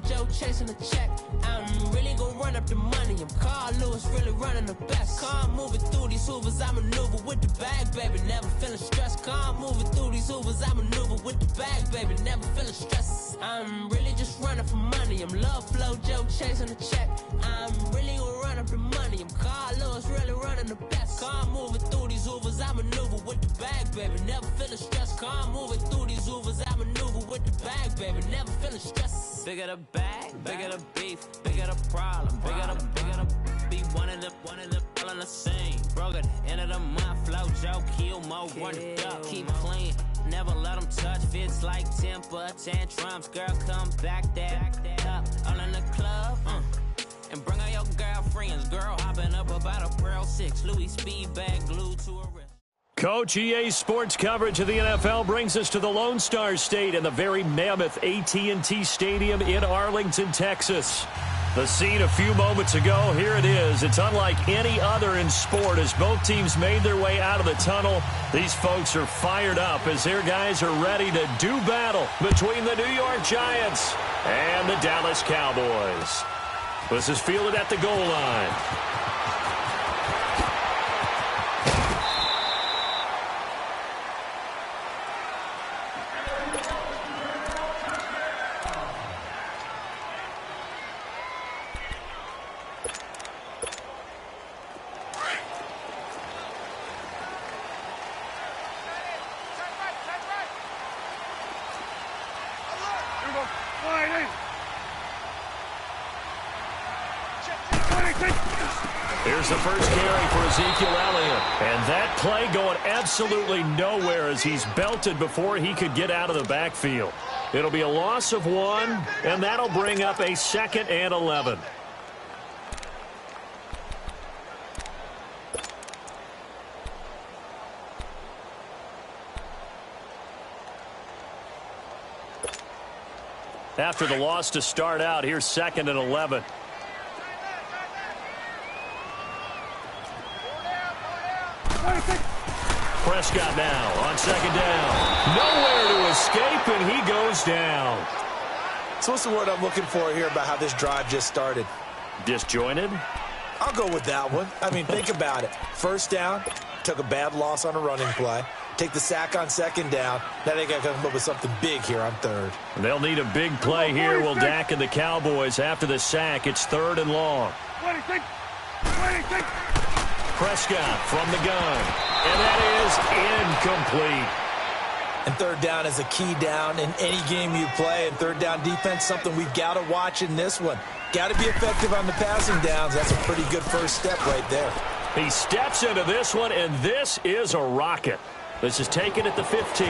flojo, chasing the check. I'm really gonna run up the money. I'm Carl Lewis, really running the best. Car moving through these hoovers, I maneuver with the bag, baby. Never feeling stressed. Car moving through these hoovers, I maneuver with the bag, baby. Never feeling stressed. I'm really just running for money. I'm love flojo, chasing the check. I'm really gonna run up the money. I'm Carl Lewis, really running the best. Car moving through these hoovers, I maneuver with the bag, baby. Never feeling stressed. Car moving through these hoovers, I maneuver with the bag, baby. Never feeling stressed. Bigger the bag, bigger the beef, bigger the problem, bigger the be one of the all in the same. Broke at the end of the month, flow Joe, kill mo, run it up, keep clean. Never let them touch, fits like temper tantrums. Girl, come back that up, all in the club, and bring all your girlfriends. Girl, hopping up about a Pearl 6, Louis speed bag glued to her wrist. Coach, EA Sports coverage of the NFL brings us to the Lone Star State and the very mammoth AT&T Stadium in Arlington, Texas. The scene a few moments ago, here it is. It's unlike any other in sport as both teams made their way out of the tunnel. These folks are fired up as their guys are ready to do battle between the New York Giants and the Dallas Cowboys. This is fielded at the goal line. Here's the first carry for Ezekiel Elliott. And that play going absolutely nowhere as he's belted before he could get out of the backfield. It'll be a loss of 1, and that'll bring up a 2nd and 11. After the loss to start out, here's 2nd and 11. Prescott now on 2nd down. Nowhere to escape, and he goes down. So what's the word I'm looking for here about how this drive just started? Disjointed? I'll go with that one. I mean, think about it. First down, took a bad loss on a running play. Take the sack on 2nd down. Now they got to come up with something big here on 3rd. They'll need a big play here. Will Dak and the Cowboys after the sack. It's 3rd and long. Prescott from the gun. And that is incomplete. And 3rd down is a key down in any game you play. And 3rd down defense, something we've got to watch in this one. Got to be effective on the passing downs. That's a pretty good first step right there. He steps into this one, and this is a rocket. This is taken at the 15.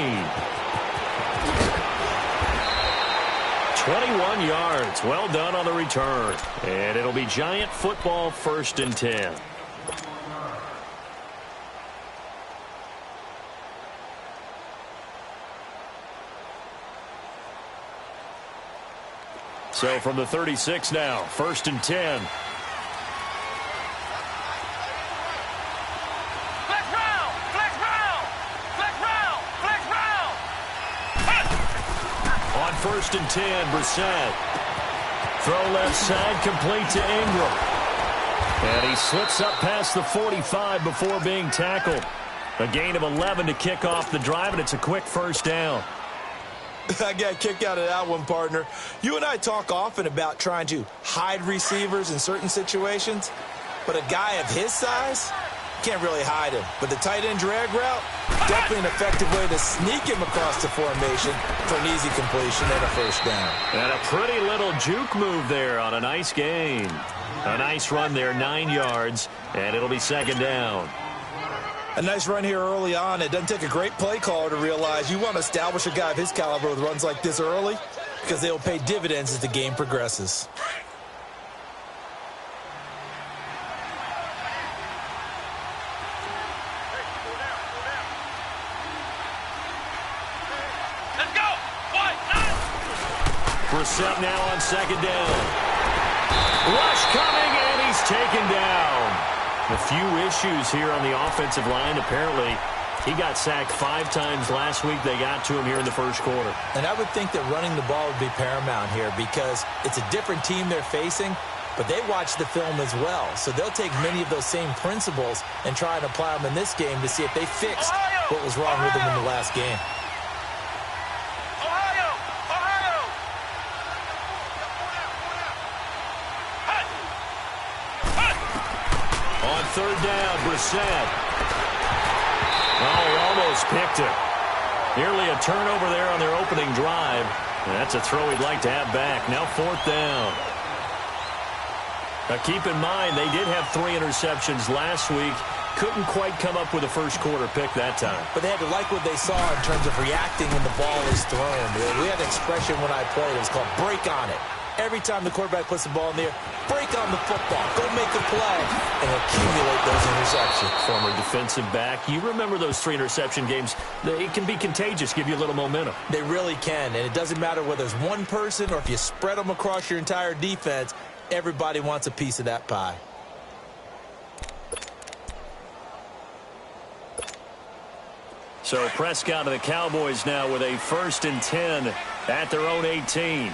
21 yards. Well done on the return. And it'll be Giant football, 1st and 10. So from the 36 now, 1st and 10. On 1st and 10, Brissett. Throw left side, complete to Ingram. And he slips up past the 45 before being tackled. A gain of 11 to kick off the drive, and it's a quick 1st down. I got a kick out of that one, partner. You and I talk often about trying to hide receivers in certain situations, but a guy of his size can't really hide him. But the tight end drag route, definitely an effective way to sneak him across the formation for an easy completion and a 1st down. And a pretty little juke move there on a nice gain. A nice run there, 9 yards, and it'll be 2nd down. A nice run here early on. It doesn't take a great play caller to realize you want to establish a guy of his caliber with runs like this early because they'll pay dividends as the game progresses. Let's go! Brissett now on 2nd down. Rush coming, and he's taken down. A few issues here on the offensive line. Apparently, He got sacked 5 times last week. They got to him here in the first quarter. And I would think that running the ball would be paramount here because it's a different team they're facing, but they watch the film as well. So they'll take many of those same principles and try and apply them in this game to see if they fixed what was wrong with them in the last game. On third down, Brissett. Oh, he almost picked it. Nearly a turnover there on their opening drive. And that's a throw he'd like to have back. Now fourth down. Now keep in mind, they did have 3 interceptions last week. Couldn't quite come up with a first quarter pick that time. But they had to like what they saw in terms of reacting when the ball is thrown. We had an expression when I played. It was called break on it. Every time the quarterback puts the ball in the air, break on the football. Go make a play and accumulate those interceptions. Former defensive back. You remember those 3 interception games. It can be contagious, give you a little momentum. They really can, and it doesn't matter whether it's one person or if you spread them across your entire defense. Everybody wants a piece of that pie. So Prescott of the Cowboys now with a 1st and 10 at their own 18.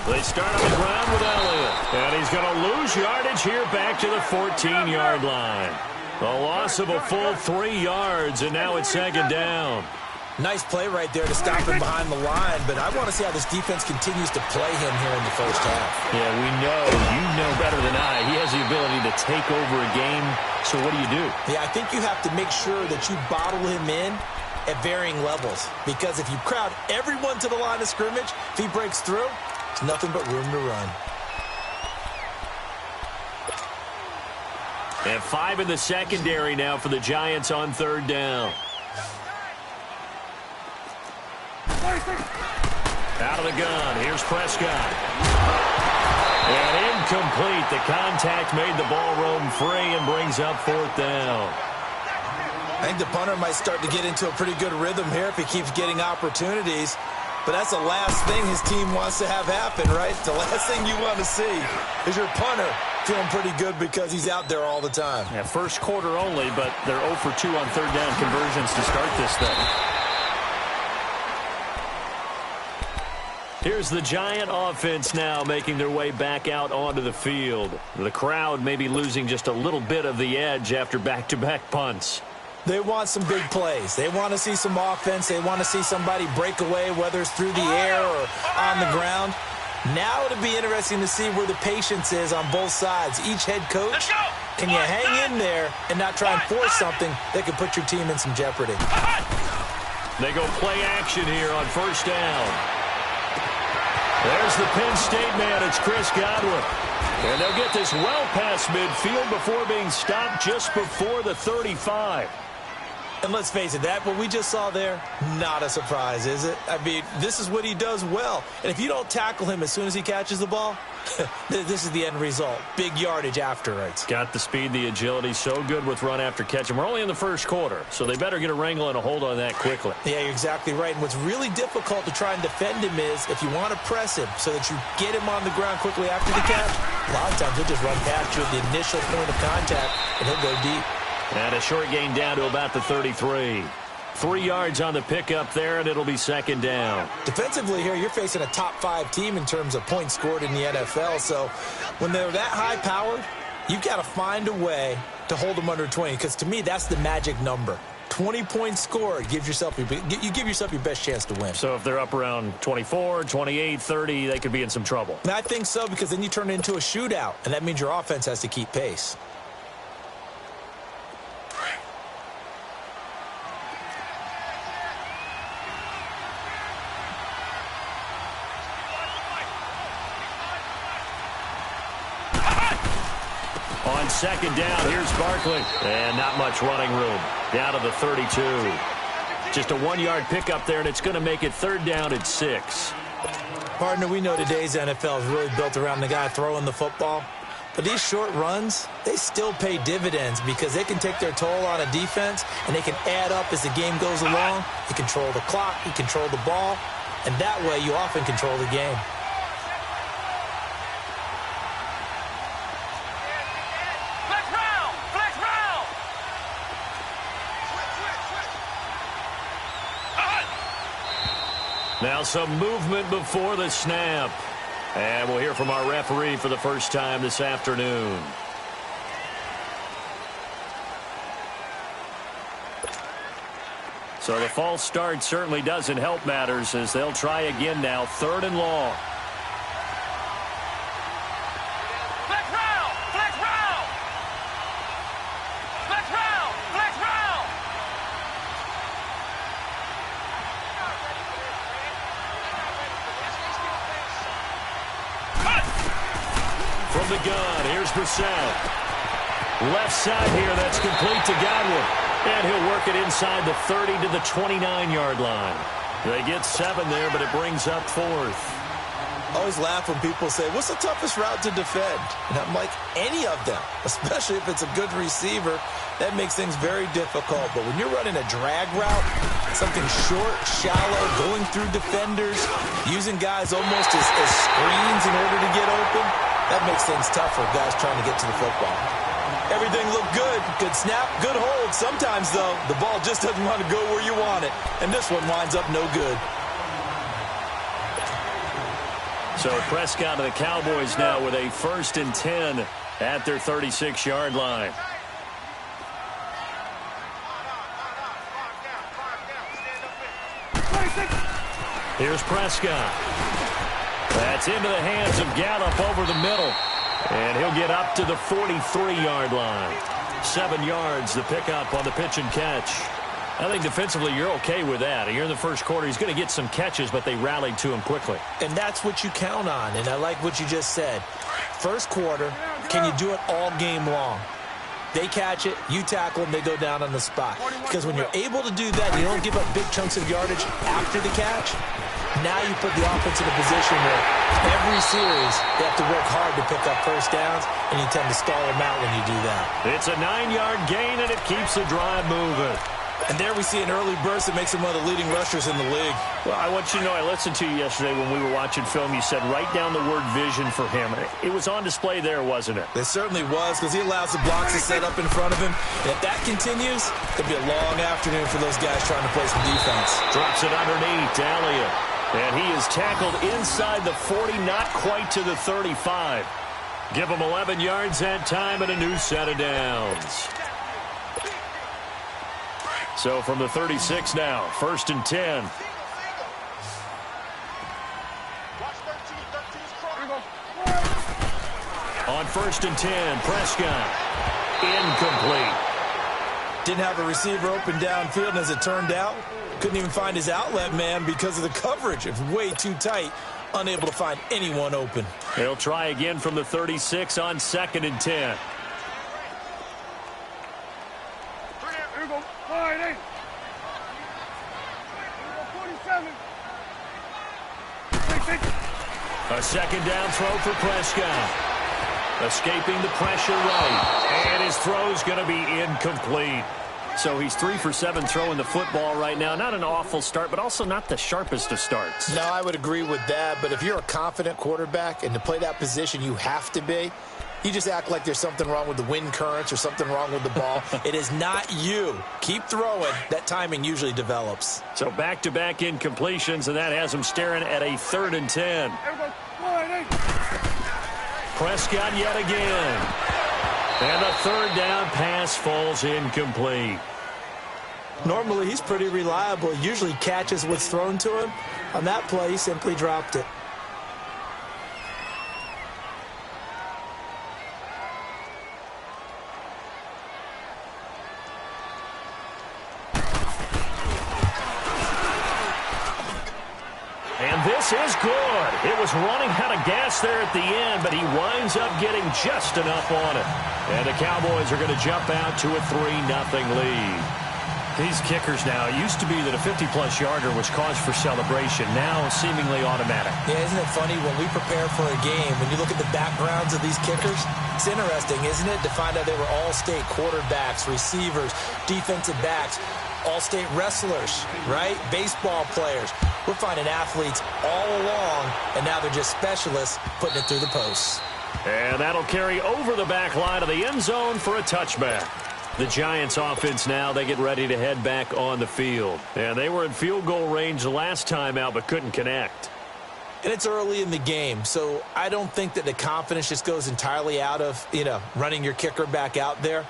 They start on the ground with Elliott. And he's going to lose yardage here back to the 14-yard line. A loss of a full 3 yards, and now it's 2nd down. Nice play right there to stop him behind the line, but I want to see how this defense continues to play him here in the first half. Yeah, we know. You know better than I. He has the ability to take over a game, so what do? Yeah, I think you have to make sure that you bottle him in at varying levels, because if you crowd everyone to the line of scrimmage, if he breaks through, it's nothing but room to run. And 5 in the secondary now for the Giants on 3rd down. Out of the gun. Here's Prescott. And incomplete. The contact made the ball roam free and brings up 4th down. I think the punter might start to get into a pretty good rhythm here if he keeps getting opportunities. But that's the last thing his team wants to have happen, right? The last thing you want to see is your punter feeling pretty good because he's out there all the time. Yeah, first quarter only, but they're 0 for 2 on 3rd down conversions to start this thing. Here's the Giant offense now making their way back out onto the field. The crowd may be losing just a little bit of the edge after back-to-back punts. They want some big plays. They want to see some offense. They want to see somebody break away, whether it's through the air or on the ground. Now it'll be interesting to see where the patience is on both sides. Each head coach, can you hang in there and not try and force something that could put your team in some jeopardy? They go play action here on 1st down. There's the Penn State man. It's Chris Godwin. And they'll get this well past midfield before being stopped just before the 35. And let's face it, that what we just saw there, not a surprise, is it? I mean, this is what he does well. And if you don't tackle him as soon as he catches the ball, this is the end result. Big yardage afterwards. Got the speed, the agility, so good with run after catch. And we're only in the first quarter, so they better get a wrangle and a hold on that quickly. Yeah, you're exactly right. And what's really difficult to try and defend him is if you want to press him so that you get him on the ground quickly after the catch, a lot of times he'll just run past you at the initial point of contact, and he'll go deep. And a short gain down to about the 33. 3 yards on the pickup there, and it'll be 2nd down. Defensively here, you're facing a top-5 team in terms of points scored in the NFL. So when they're that high-powered, you've got to find a way to hold them under 20. Because to me, that's the magic number. 20 points scored, you give yourself your best chance to win. So if they're up around 24, 28, 30, they could be in some trouble. And I think so, because then you turn it into a shootout, and that means your offense has to keep pace. On 2nd down, here's Barkley. And not much running room. Down to the 32. Just a 1-yard pickup there, and it's going to make it 3rd down at 6. Partner, we know today's NFL is really built around the guy throwing the football. But these short runs, they still pay dividends because they can take their toll on a defense, and they can add up as the game goes along. You control the clock, you control the ball, and that way you often control the game. Now some movement before the snap. And we'll hear from our referee for the first time this afternoon. So the false start certainly doesn't help matters as they'll try again now. 3rd and long. From the gun, here's Brissett. Left side here, that's complete to Godwin. And he'll work it inside the 30 to the 29-yard line. They get 7 there, but it brings up 4th. I always laugh when people say, what's the toughest route to defend? And I'm like, any of them, especially if it's a good receiver. That makes things very difficult. But when you're running a drag route, something short, shallow, going through defenders, using guys almost as screens in order to get open, that makes things tough for guys trying to get to the football. Everything looked good. Good snap, good hold. Sometimes, though, the ball just doesn't want to go where you want it. And this one winds up no good. So Prescott and the Cowboys now with a 1st and 10 at their 36-yard line. Here's Prescott. That's into the hands of Gallup over the middle. And he'll get up to the 43-yard line. 7 yards, the pickup on the pitch and catch. I think defensively you're okay with that. Here in the first quarter, he's going to get some catches, but they rallied to him quickly. And that's what you count on, and I like what you just said. First quarter, can you do it all game long? They catch it, you tackle them, they go down on the spot. Because when you're able to do that, you don't give up big chunks of yardage after the catch. Now you put the offense in a position where every series they have to work hard to pick up first downs, and you tend to stall them out when you do that. It's a 9-yard gain, and it keeps the drive moving. And there we see an early burst that makes him one of the leading rushers in the league. Well, I want you to know, I listened to you yesterday when we were watching film. You said write down the word vision for him. It was on display there, wasn't it? It certainly was, because he allows the blocks to set up in front of him. And if that continues, it'll be a long afternoon for those guys trying to play some defense. Drops it underneath to Elliott. And he is tackled inside the 40, not quite to the 35. Give him 11 yards that time and a new set of downs. So from the 36 now, 1st and 10. On 1st and 10, Prescott. Incomplete. Didn't have a receiver open downfield, and as it turned out, couldn't even find his outlet man because of the coverage. It was way too tight, unable to find anyone open. They'll try again from the 36 on 2nd and 10. A second down throw for Prescott. Escaping the pressure right. And his throw's going to be incomplete. So he's 3 for 7 throwing the football right now. Not an awful start, but also not the sharpest of starts. No, I would agree with that. But if you're a confident quarterback and to play that position you have to be, you just act like there's something wrong with the wind currents or something wrong with the ball. It is not you. Keep throwing. That timing usually develops. So back-to-back incompletions, and that has him staring at a 3rd and 10. Prescott yet again. And the 3rd down pass falls incomplete. Normally, he's pretty reliable. Usually catches what's thrown to him. On that play, he simply dropped it. And this is good. It was running out of gas there at the end, but he winds up getting just enough on it. And the Cowboys are going to jump out to a 3-0 lead. These kickers now, it used to be that a 50-plus yarder was cause for celebration. Now seemingly automatic. Yeah, isn't it funny when we prepare for a game, when you look at the backgrounds of these kickers, it's interesting, isn't it, to find out they were all-state quarterbacks, receivers, defensive backs, all-state wrestlers, right? Baseball players. We're finding athletes all along, and now they're just specialists putting it through the posts. And that'll carry over the back line of the end zone for a touchback. The Giants offense now, they get ready to head back on the field. And they were in field goal range the last time out but couldn't connect. And it's early in the game, so I don't think that the confidence just goes entirely out of, running your kicker back out there.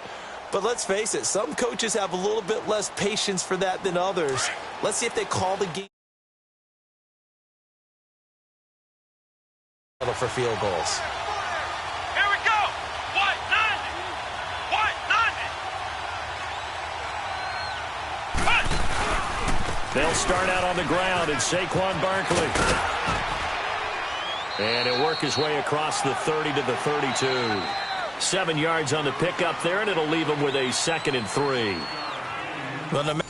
But let's face it, some coaches have a little bit less patience for that than others. Let's see if they call the game for field goals. Here we go. What 90? They'll start out on the ground, and Saquon Barkley. And he'll work his way across the 30 to the 32. 7 yards on the pickup there, and it'll leave him with a 2nd and 3. Well, no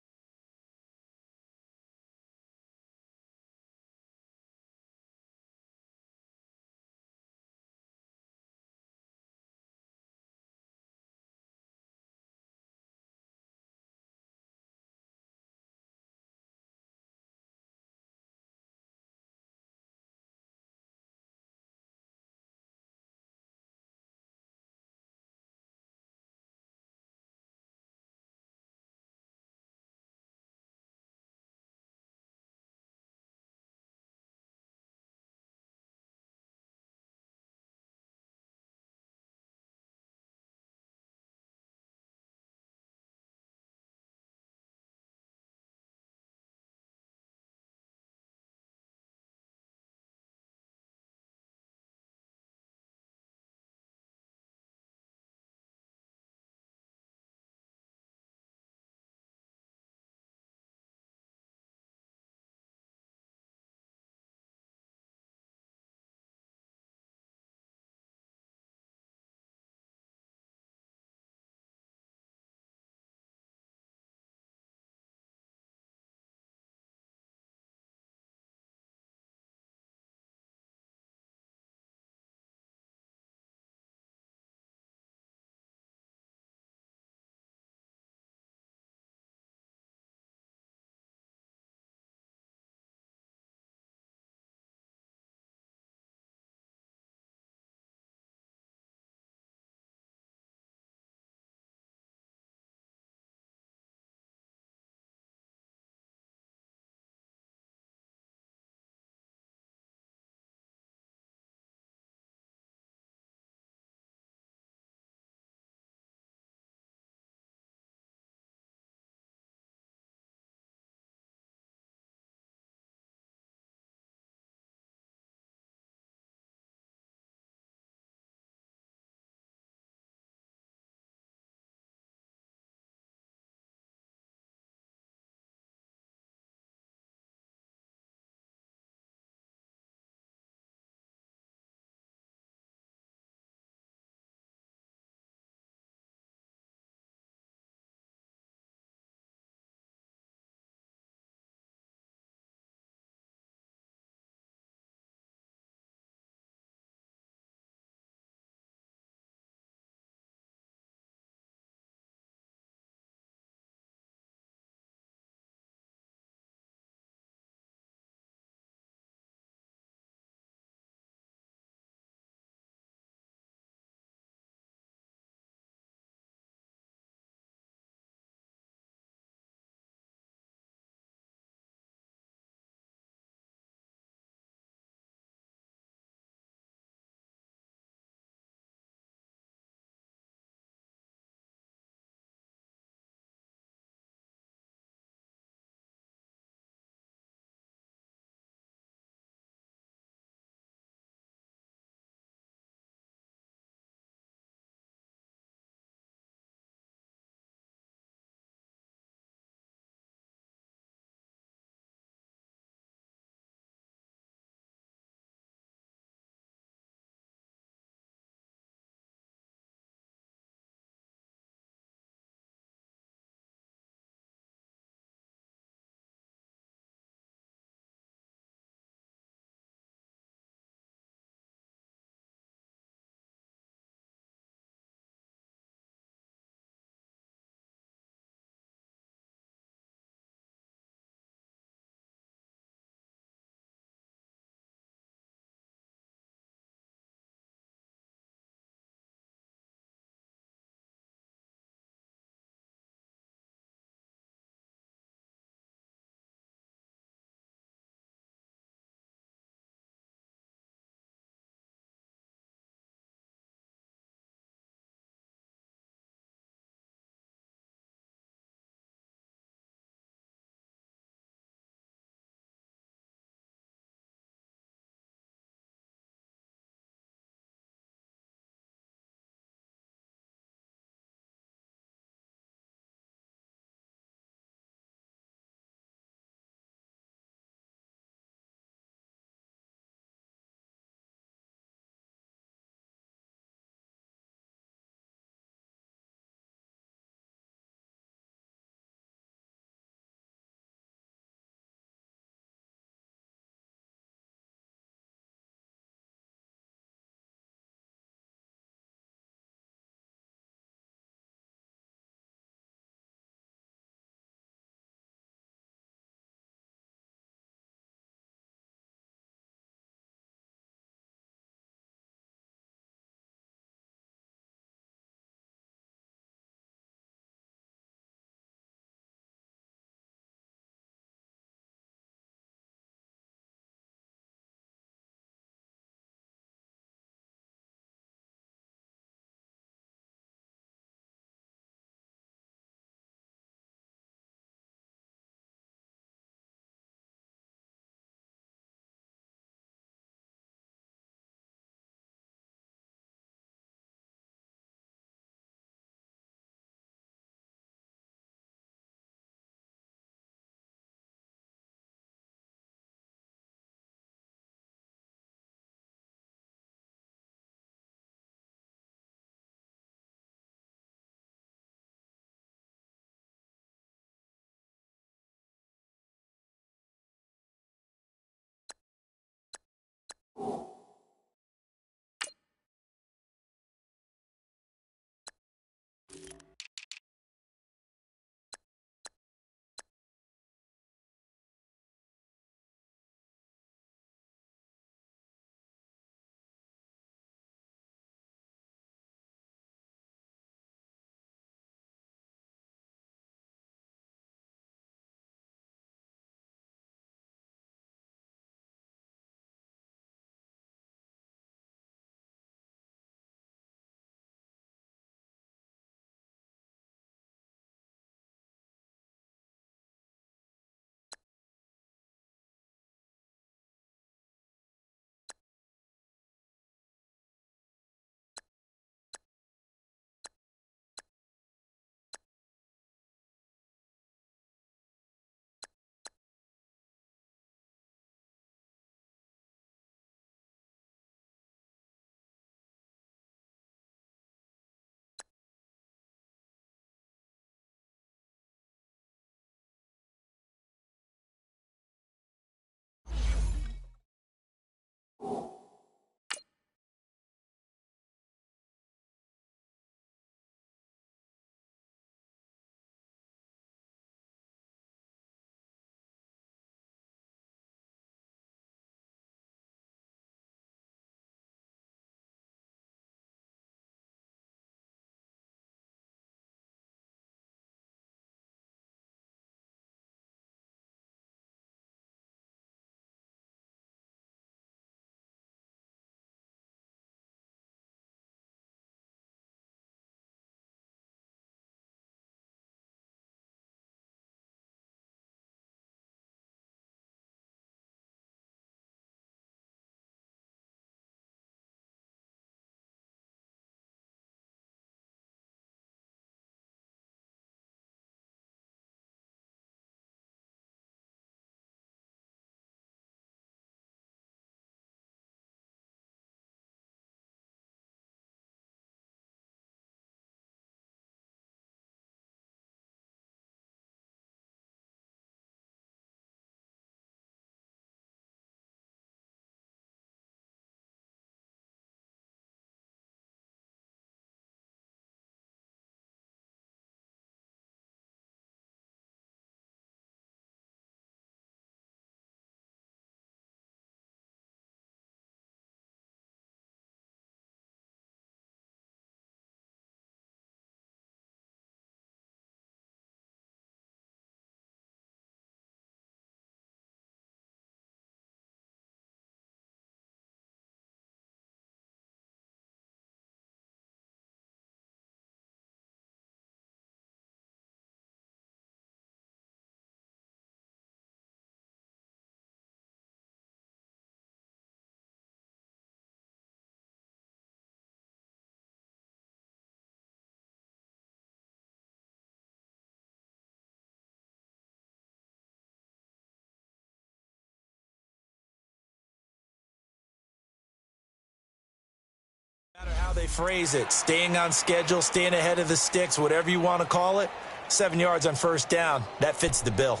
No matter how they phrase it, staying on schedule, staying ahead of the sticks, whatever you want to call it, 7 yards on first down, that fits the bill.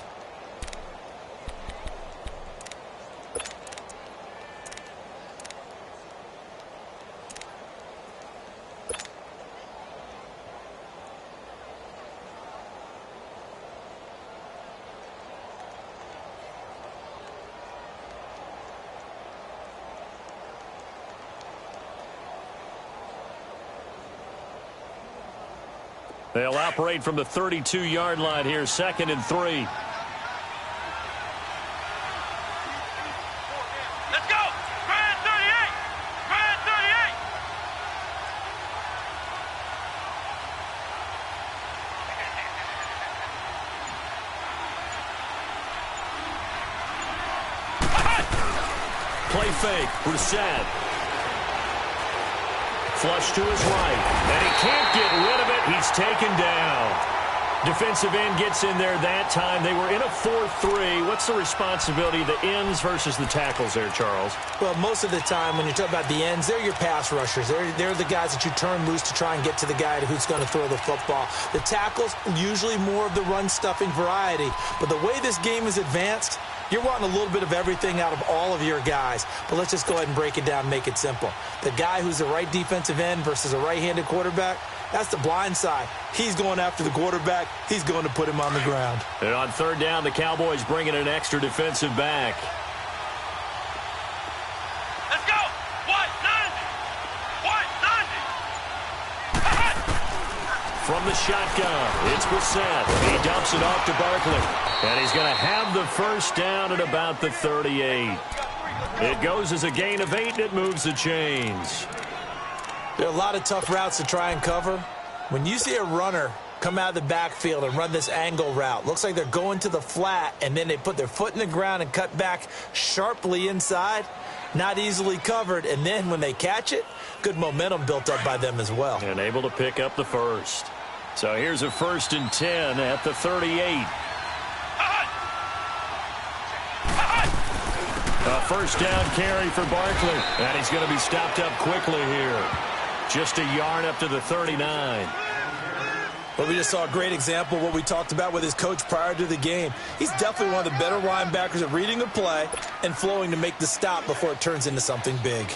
They'll operate from the 32-yard line here, 2nd and 3. Let's go! Grand 38! Grand 38! Play fake, Brissett. Flush to his right, and he can't get rid of it. He's taken down. Defensive end gets in there that time. They were in a 4-3. What's the responsibility of the ends versus the tackles there, Charles? Well, most of the time when you talk about the ends, they're your pass rushers. They're the guys that you turn loose to try and get to the guy who's going to throw the football. The tackles, usually more of the run-stuffing variety. But the way this game is advanced, You're wanting a little bit of everything out of all of your guys, but let's just go ahead and break it down and make it simple. The guy who's the right defensive end versus a right-handed quarterback, that's the blind side. He's going after the quarterback. He's going to put him on the ground. And on third down, the Cowboys bring in an extra defensive back. Let's go. 190. From the shotgun, it's Brissett. He dumps it off to Barkley. And he's going to have the first down at about the 38. It goes as a gain of 8, and it moves the chains. There are a lot of tough routes to try and cover. When you see a runner come out of the backfield and run this angle route, looks like they're going to the flat, and then they put their foot in the ground and cut back sharply inside. Not easily covered, and then when they catch it, good momentum built up by them as well. And able to pick up the first. So here's a 1st and 10 at the 38. A first down carry for Barkley. And he's going to be stopped up quickly here. Just a yard up to the 39. Well, we just saw a great example of what we talked about with his coach prior to the game. He's definitely one of the better linebackers at reading a play and flowing to make the stop before it turns into something big.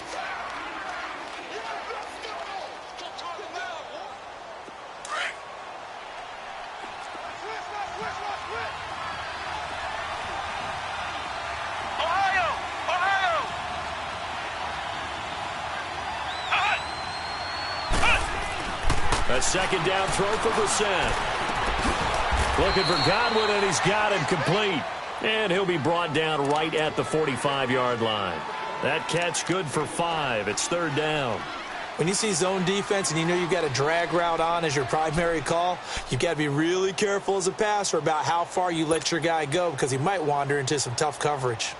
A second down throw for Brissett. Looking for Godwin, and he's got him complete. And he'll be brought down right at the 45-yard line. That catch good for 5. It's third down. When you see zone defense and you know you've got a drag route on as your primary call, you've got to be really careful as a passer about how far you let your guy go because he might wander into some tough coverage.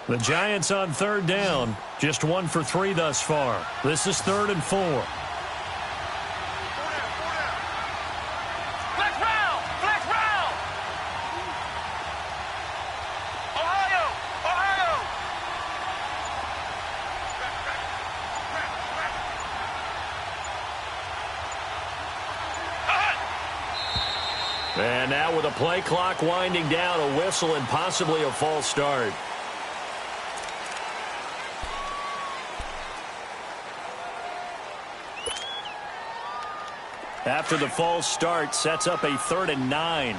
The Giants on third down. Just 1 for 3 thus far. This is 3rd and 4. And now with a play clock winding down, a whistle and possibly a false start. After the false start, sets up a 3rd and 9.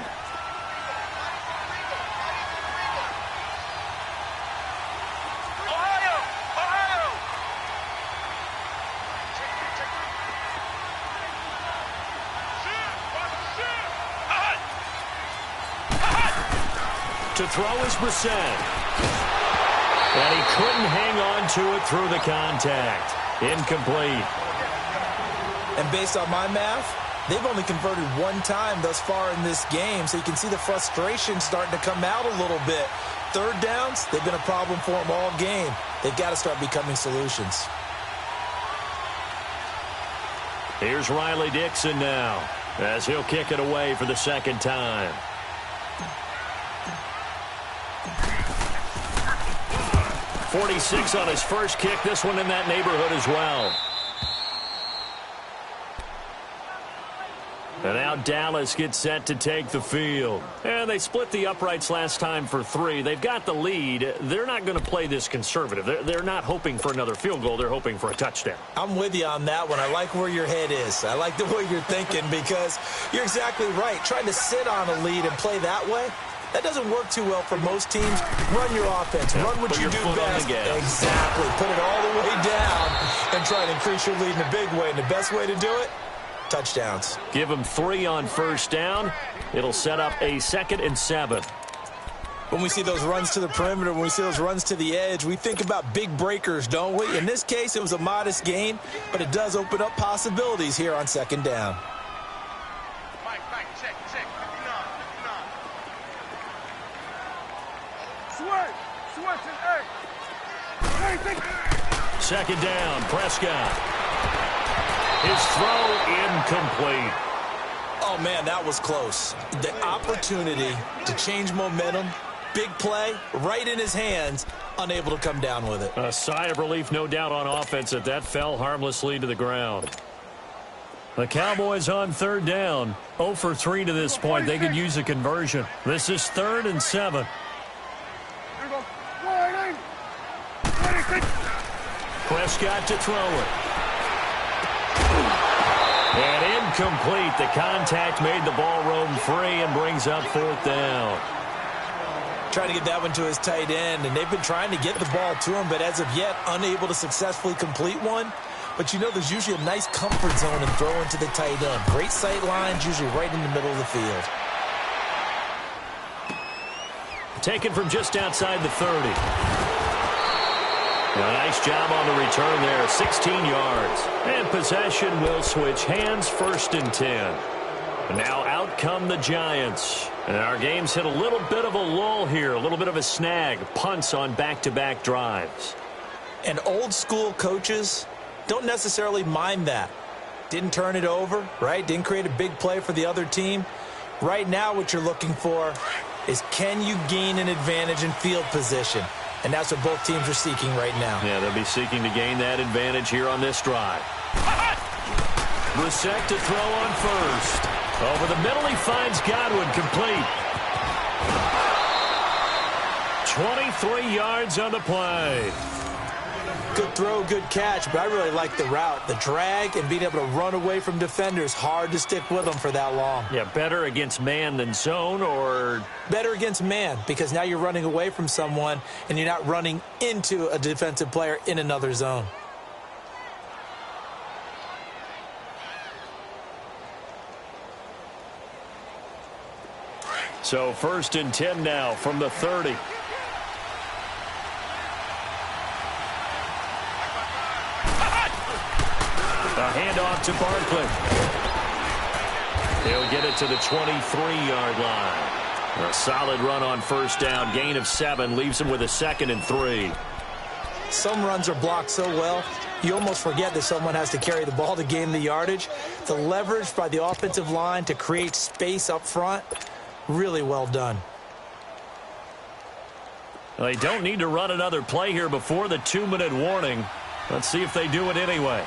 To throw is Brissett. And he couldn't hang on to it through the contact. Incomplete. And based on my math, they've only converted 1 time thus far in this game, so you can see the frustration starting to come out a little bit. Third downs, they've been a problem for them all game. They've got to start becoming solutions. Here's Riley Dixon now, as he'll kick it away for the 2nd time. .46 on his first kick. This one in that neighborhood as well. And now Dallas gets set to take the field. And they split the uprights last time for 3. They've got the lead. They're not going to play this conservative. They're not hoping for another field goal. They're hoping for a touchdown. I'm with you on that one. I like where your head is. I like the way you're thinking because you're exactly right. Trying to sit on a lead and play that way, that doesn't work too well for most teams. Run your offense. Run what you do best. Exactly. Put it all the way down and try to increase your lead in a big way. And the best way to do it, touchdowns. Give them 3 on first down. It'll set up a 2nd and 7. When we see those runs to the perimeter, when we see those runs to the edge, we think about big breakers, don't we? In this case, it was a modest gain, but it does open up possibilities here on 2nd down. Second down, Prescott. His throw incomplete. Oh, man, that was close. The opportunity to change momentum, big play, right in his hands, unable to come down with it. A sigh of relief, no doubt, on offense that fell harmlessly to the ground. The Cowboys on third down. 0 for 3 to this point. They could use a conversion. This is 3rd and 7. Prescott to throw it. And incomplete. The contact made the ball roam free and brings up 4th down. Trying to get that one to his tight end, and they've been trying to get the ball to him, but as of yet, unable to successfully complete one. But you know there's usually a nice comfort zone in throwing to the tight end. Great sight lines, usually right in the middle of the field. Taken from just outside the 30. A nice job on the return there, 16 yards. And possession will switch hands, 1st and 10. And now out come the Giants. And our game's hit a little bit of a lull here, a little bit of a snag. Punts on back-to-back drives. And old school coaches don't necessarily mind that. Didn't turn it over, right? Didn't create a big play for the other team. Right now what you're looking for is, can you gain an advantage in field position? And that's what both teams are seeking right now. Yeah, they'll be seeking to gain that advantage here on this drive. Brissett to throw on 1st. Over the middle, he finds Godwin, complete. 23 yards on the play. Good throw, good catch, but I really like the route. The drag and being able to run away from defenders, hard to stick with them for that long. Yeah, better against man than zone, or? Better against man, because now you're running away from someone and you're not running into a defensive player in another zone. So 1st and 10 now from the 30. A handoff to Barkley. He'll get it to the 23-yard line. A solid run on 1st down. Gain of 7 leaves him with a 2nd and 3. Some runs are blocked so well, you almost forget that someone has to carry the ball to gain the yardage. The leverage by the offensive line to create space up front, really well done. Well, they don't need to run another play here before the 2-minute warning. Let's see if they do it anyway.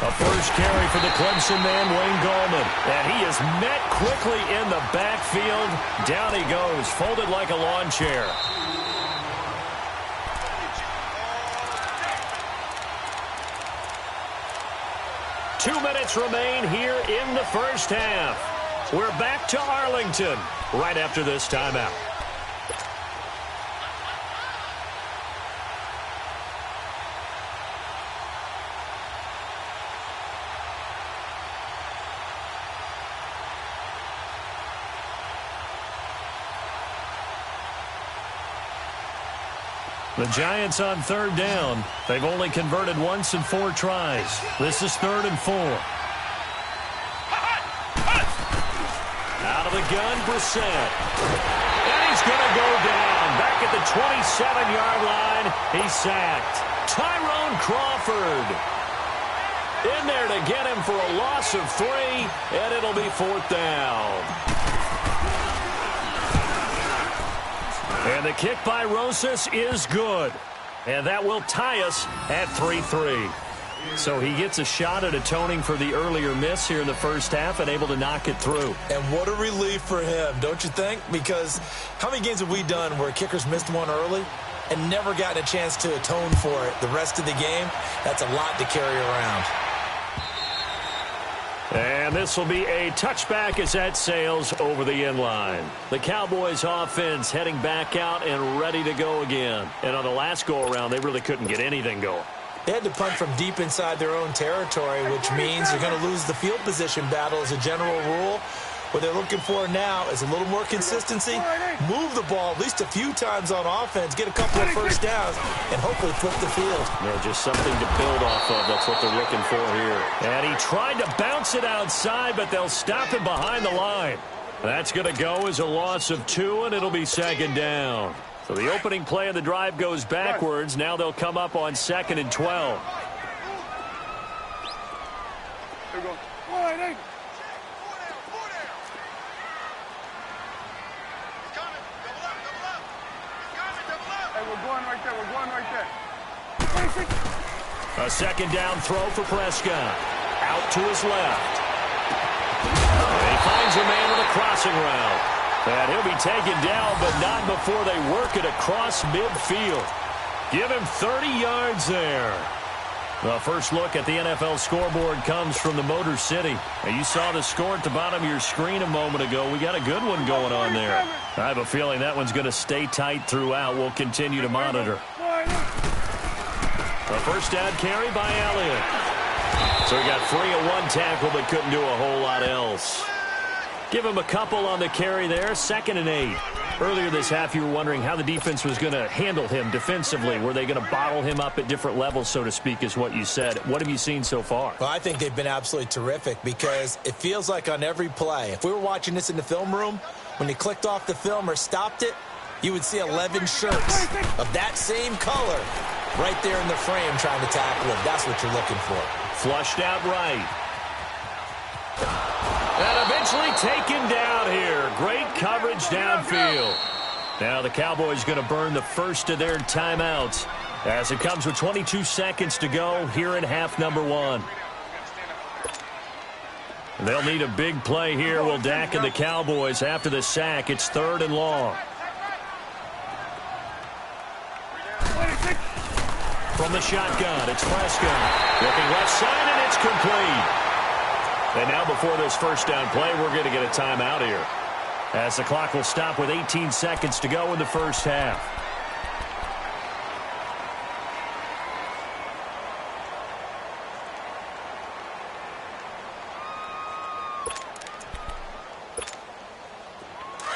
A first carry for the Clemson man, Wayne Gallman. And he is met quickly in the backfield. Down he goes, folded like a lawn chair. Two minutes remain here in the first half. We're back to Arlington right after this timeout. The Giants on 3rd down. They've only converted once in 4 tries. This is 3rd and 4. Out of the gun, Brissett. And he's going to go down. Back at the 27-yard line, he's sacked. Tyrone Crawford in there to get him for a loss of 3, and it'll be 4th down. And the kick by Rosas is good. And that will tie us at 3-3. So he gets a shot at atoning for the earlier miss here in the first half and able to knock it through. And what a relief for him, don't you think? Because how many games have we done where kickers missed one early and never gotten a chance to atone for it the rest of the game? That's a lot to carry around. And this will be a touchback as that sails over the end line. The Cowboys offense heading back out and ready to go again. And on the last go-around, they really couldn't get anything going. They had to punt from deep inside their own territory, which means they're going to lose the field position battle as a general rule. What they're looking for now is a little more consistency, move the ball at least a few times on offense, get a couple of first downs, and hopefully flip the field. Yeah, just something to build off of. That's what they're looking for here. And he tried to bounce it outside, but they'll stop him behind the line. That's going to go as a loss of 2, and it'll be 2nd down. So the opening play of the drive goes backwards. Now they'll come up on 2nd and 12. There we go. Hey, we're going right there. We're going right there. A second down throw for Prescott. Out to his left. And he finds a man on the crossing route. And he'll be taken down, but not before they work it across midfield. Give him 30 yards there. The first look at the NFL scoreboard comes from the Motor City. And you saw the score at the bottom of your screen a moment ago. We got a good one going on there. I have a feeling that one's going to stay tight throughout. We'll continue to monitor. A first down carry by Elliott. So he got free of one tackle but couldn't do a whole lot else. Give him a couple on the carry there. 2nd and 8. Earlier this half, you were wondering how the defense was going to handle him defensively. Were they going to bottle him up at different levels, so to speak, is what you said. What have you seen so far? Well, I think they've been absolutely terrific because it feels like on every play, if we were watching this in the film room, when you clicked off the film or stopped it, you would see 11 shirts of that same color right there in the frame trying to tackle him. That's what you're looking for. Flushed out right. And eventually taken down here. Great coverage downfield. Now the Cowboys going to burn the first of their timeouts as it comes with 22 seconds to go here in half number 1. They'll need a big play here. Will Dak and the Cowboys after the sack. It's 3rd and long. From the shotgun, it's Prescott. Looking left side, and it's complete. And now before this first down play, we're going to get a timeout here, as the clock will stop with 18 seconds to go in the first half.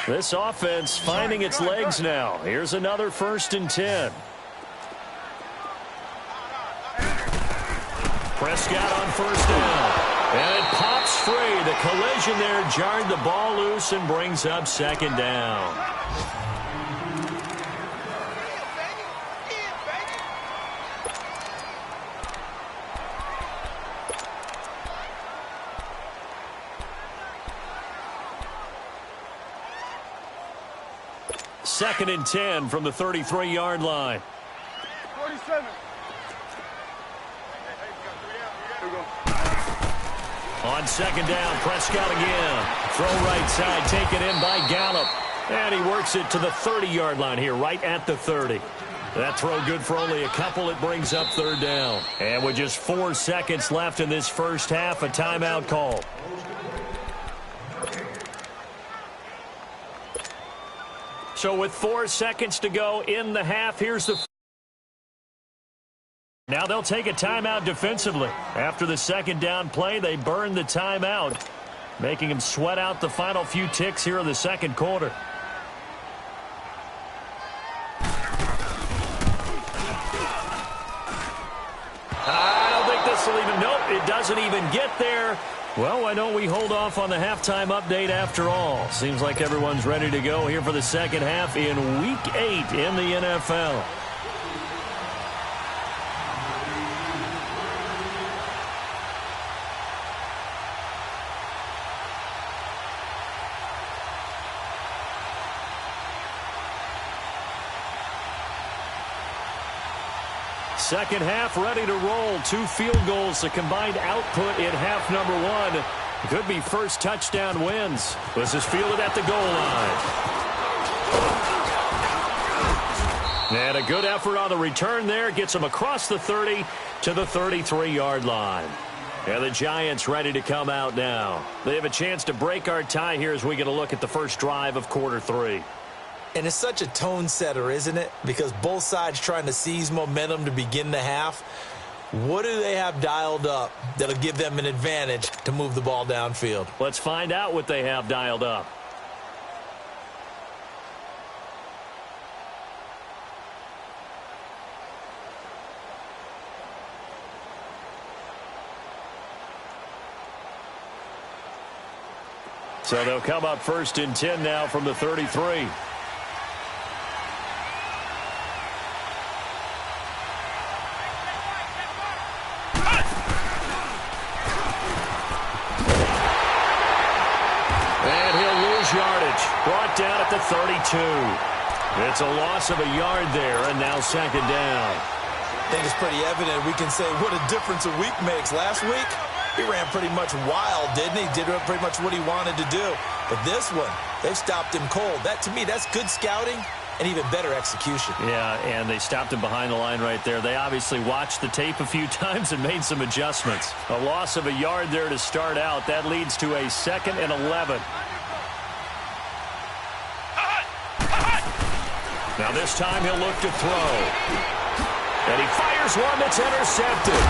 This offense finding its legs now. Here's another 1st and 10. Prescott on 1st down. And it pops free. The collision there jarred the ball loose and brings up 2nd down. Second and 10 from the 33-yard line. 47. On 2nd down, Prescott again. Throw right side, taken in by Gallup. And he works it to the 30-yard line here, right at the 30. That throw good for only a couple. It brings up 3rd down. And with just 4 seconds left in this first half, a timeout call. So with 4 seconds to go in the half, here's the... Now they'll take a timeout defensively. After the 2nd down play, they burn the timeout, making them sweat out the final few ticks here in the 2nd quarter. I don't think this will even... Nope, it doesn't even get there. Well, why don't we hold off on the halftime update after all? Seems like everyone's ready to go here for the 2nd half in Week 8 in the NFL. Second half ready to roll. 2 field goals, the combined output in half number 1. Could be first touchdown wins. This is fielded at the goal line. And a good effort on the return there. Gets them across the 30 to the 33-yard line. And the Giants ready to come out now. They have a chance to break our tie here as we get a look at the first drive of quarter 3. And it's such a tone setter, isn't it? Because both sides trying to seize momentum to begin the half. What do they have dialed up that'll give them an advantage to move the ball downfield? Let's find out what they have dialed up. So they'll come up 1st and 10 now from the 33. Brought down at the 32. It's a loss of a yard there, and now 2nd down. I think it's pretty evident. We can say what a difference a week makes. Last week, he ran pretty much wild, didn't he? Did pretty much what he wanted to do. But this one, they've stopped him cold. That, to me, that's good scouting and even better execution. Yeah, and they stopped him behind the line right there. They obviously watched the tape a few times and made some adjustments. A loss of a yard there to start out. That leads to a 2nd and 11. Now this time he'll look to throw. And he fires one that's intercepted.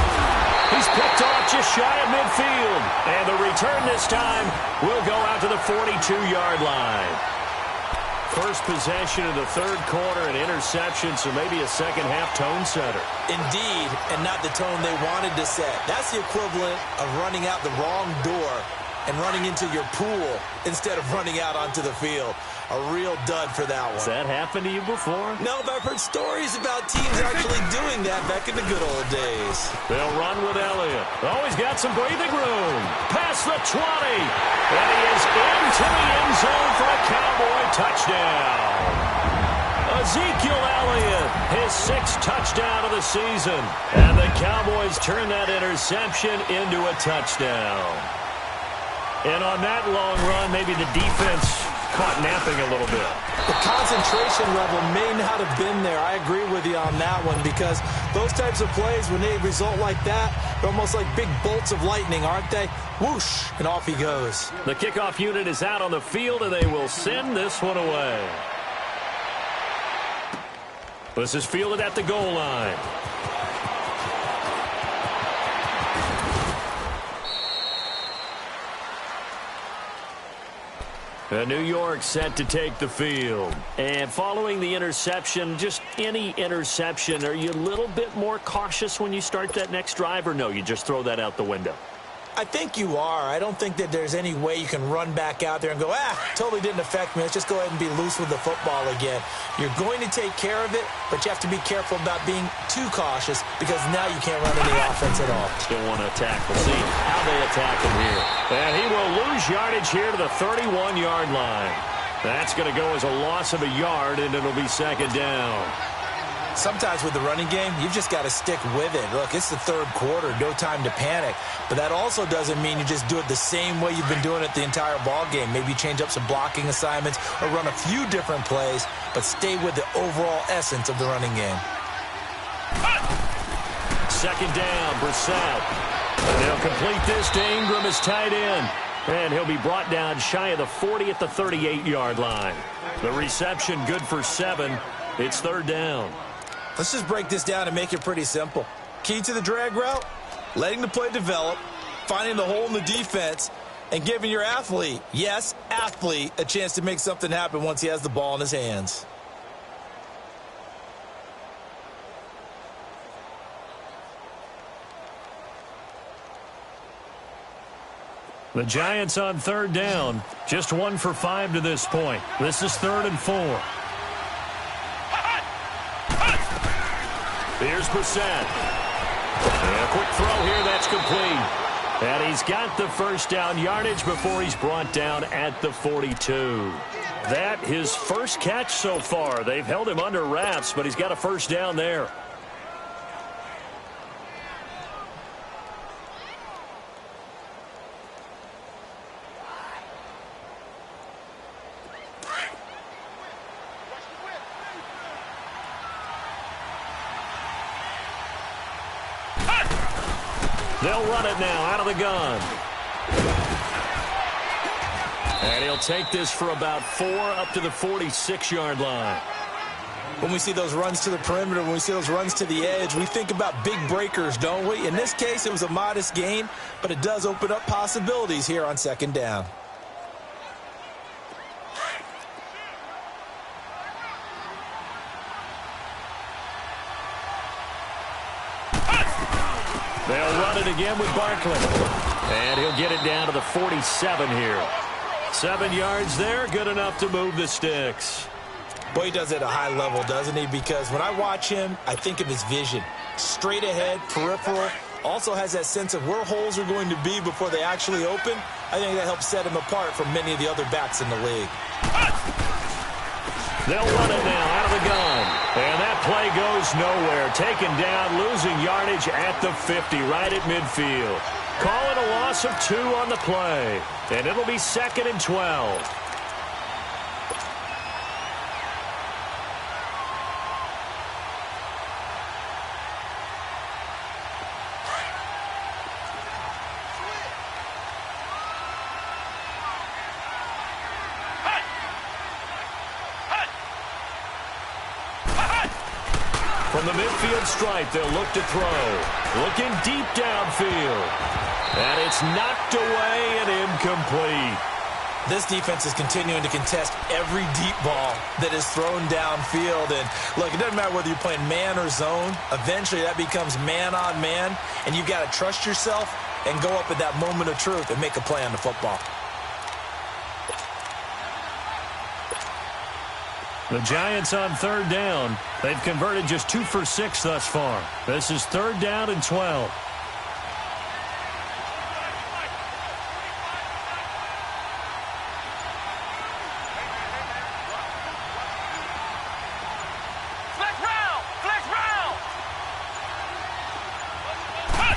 He's picked off just shy of midfield. And the return this time will go out to the 42-yard line. First possession of the third quarter, an interception, so maybe a second-half tone setter. Indeed, and not the tone they wanted to set. That's the equivalent of running out the wrong door and running into your pool instead of running out onto the field. A real dud for that one. Has that happened to you before? No, but I've heard stories about teams actually doing that back in the good old days. They'll run with Elliott. Oh, he's got some breathing room. Past the 20. And he is into the end zone for a Cowboy touchdown. Ezekiel Elliott, his 6th touchdown of the season. And the Cowboys turn that interception into a touchdown. And on that long run, maybe the defense caught napping a little bit. The concentration level may not have been there. I agree with you on that one, because those types of plays, when they result like that, they're almost like big bolts of lightning, aren't they? Whoosh, and off he goes. The kickoff unit is out on the field, and they will send this one away. This is fielded at the goal line. New York set to take the field. And following the interception, just any interception, are you a little bit more cautious when you start that next drive, or no, you just throw that out the window? I think you are. I don't think that there's any way you can run back out there and go, totally didn't affect me. Let's just go ahead and be loose with the football again. You're going to take care of it, but you have to be careful about being too cautious, because now you can't run any offense at all. Still want to attack. We'll see how they attack him here. And he will lose yardage here to the 31-yard line. That's going to go as a loss of a yard, and it'll be 2nd down. Sometimes with the running game, you've just got to stick with it. Look, it's the third quarter, no time to panic. But that also doesn't mean you just do it the same way you've been doing it the entire ball game. Maybe change up some blocking assignments or run a few different plays, but stay with the overall essence of the running game. 2nd down, Brissett. And they'll complete this to Ingram as tight end. And he'll be brought down shy of the 40 at the 38-yard line. The reception good for 7. It's 3rd down. Let's just break this down and make it pretty simple. Key to the drag route, letting the play develop, finding the hole in the defense, and giving your athlete, yes, athlete, a chance to make something happen once he has the ball in his hands. The Giants on 3rd down. Just 1 for 5 to this point. This is 3rd and 4. Here's Brissett. And a quick throw here, that's complete. And he's got the 1st down yardage before he's brought down at the 42. That his first catch so far. They've held him under wraps, but he's got a 1st down there. They'll run it now out of the gun. And he'll take this for about 4 up to the 46-yard line. When we see those runs to the perimeter, when we see those runs to the edge, we think about big breakers, don't we? In this case, it was a modest gain, but it does open up possibilities here on 2nd down. They'll run it again with Barkley. And he'll get it down to the 47 here. 7 yards there, good enough to move the sticks. Boy, he does it at a high level, doesn't he? Because when I watch him, I think of his vision. Straight ahead, peripheral. Also has that sense of where holes are going to be before they actually open. I think that helps set him apart from many of the other backs in the league. They'll run it now out of the gun. And that play goes goes nowhere. Taken down, losing yardage at the 50, right at midfield. Call it a loss of 2 on the play, and it'll be 2nd and 12. From the midfield stripe, they'll look to throw. Looking deep downfield. And it's knocked away and incomplete. This defense is continuing to contest every deep ball that is thrown downfield. And, look, it doesn't matter whether you're playing man or zone. Eventually, that becomes man on man. And you've got to trust yourself and go up at that moment of truth and make a play on the football. The Giants on 3rd down. They've converted just 2 for 6 thus far. This is 3rd down and 12.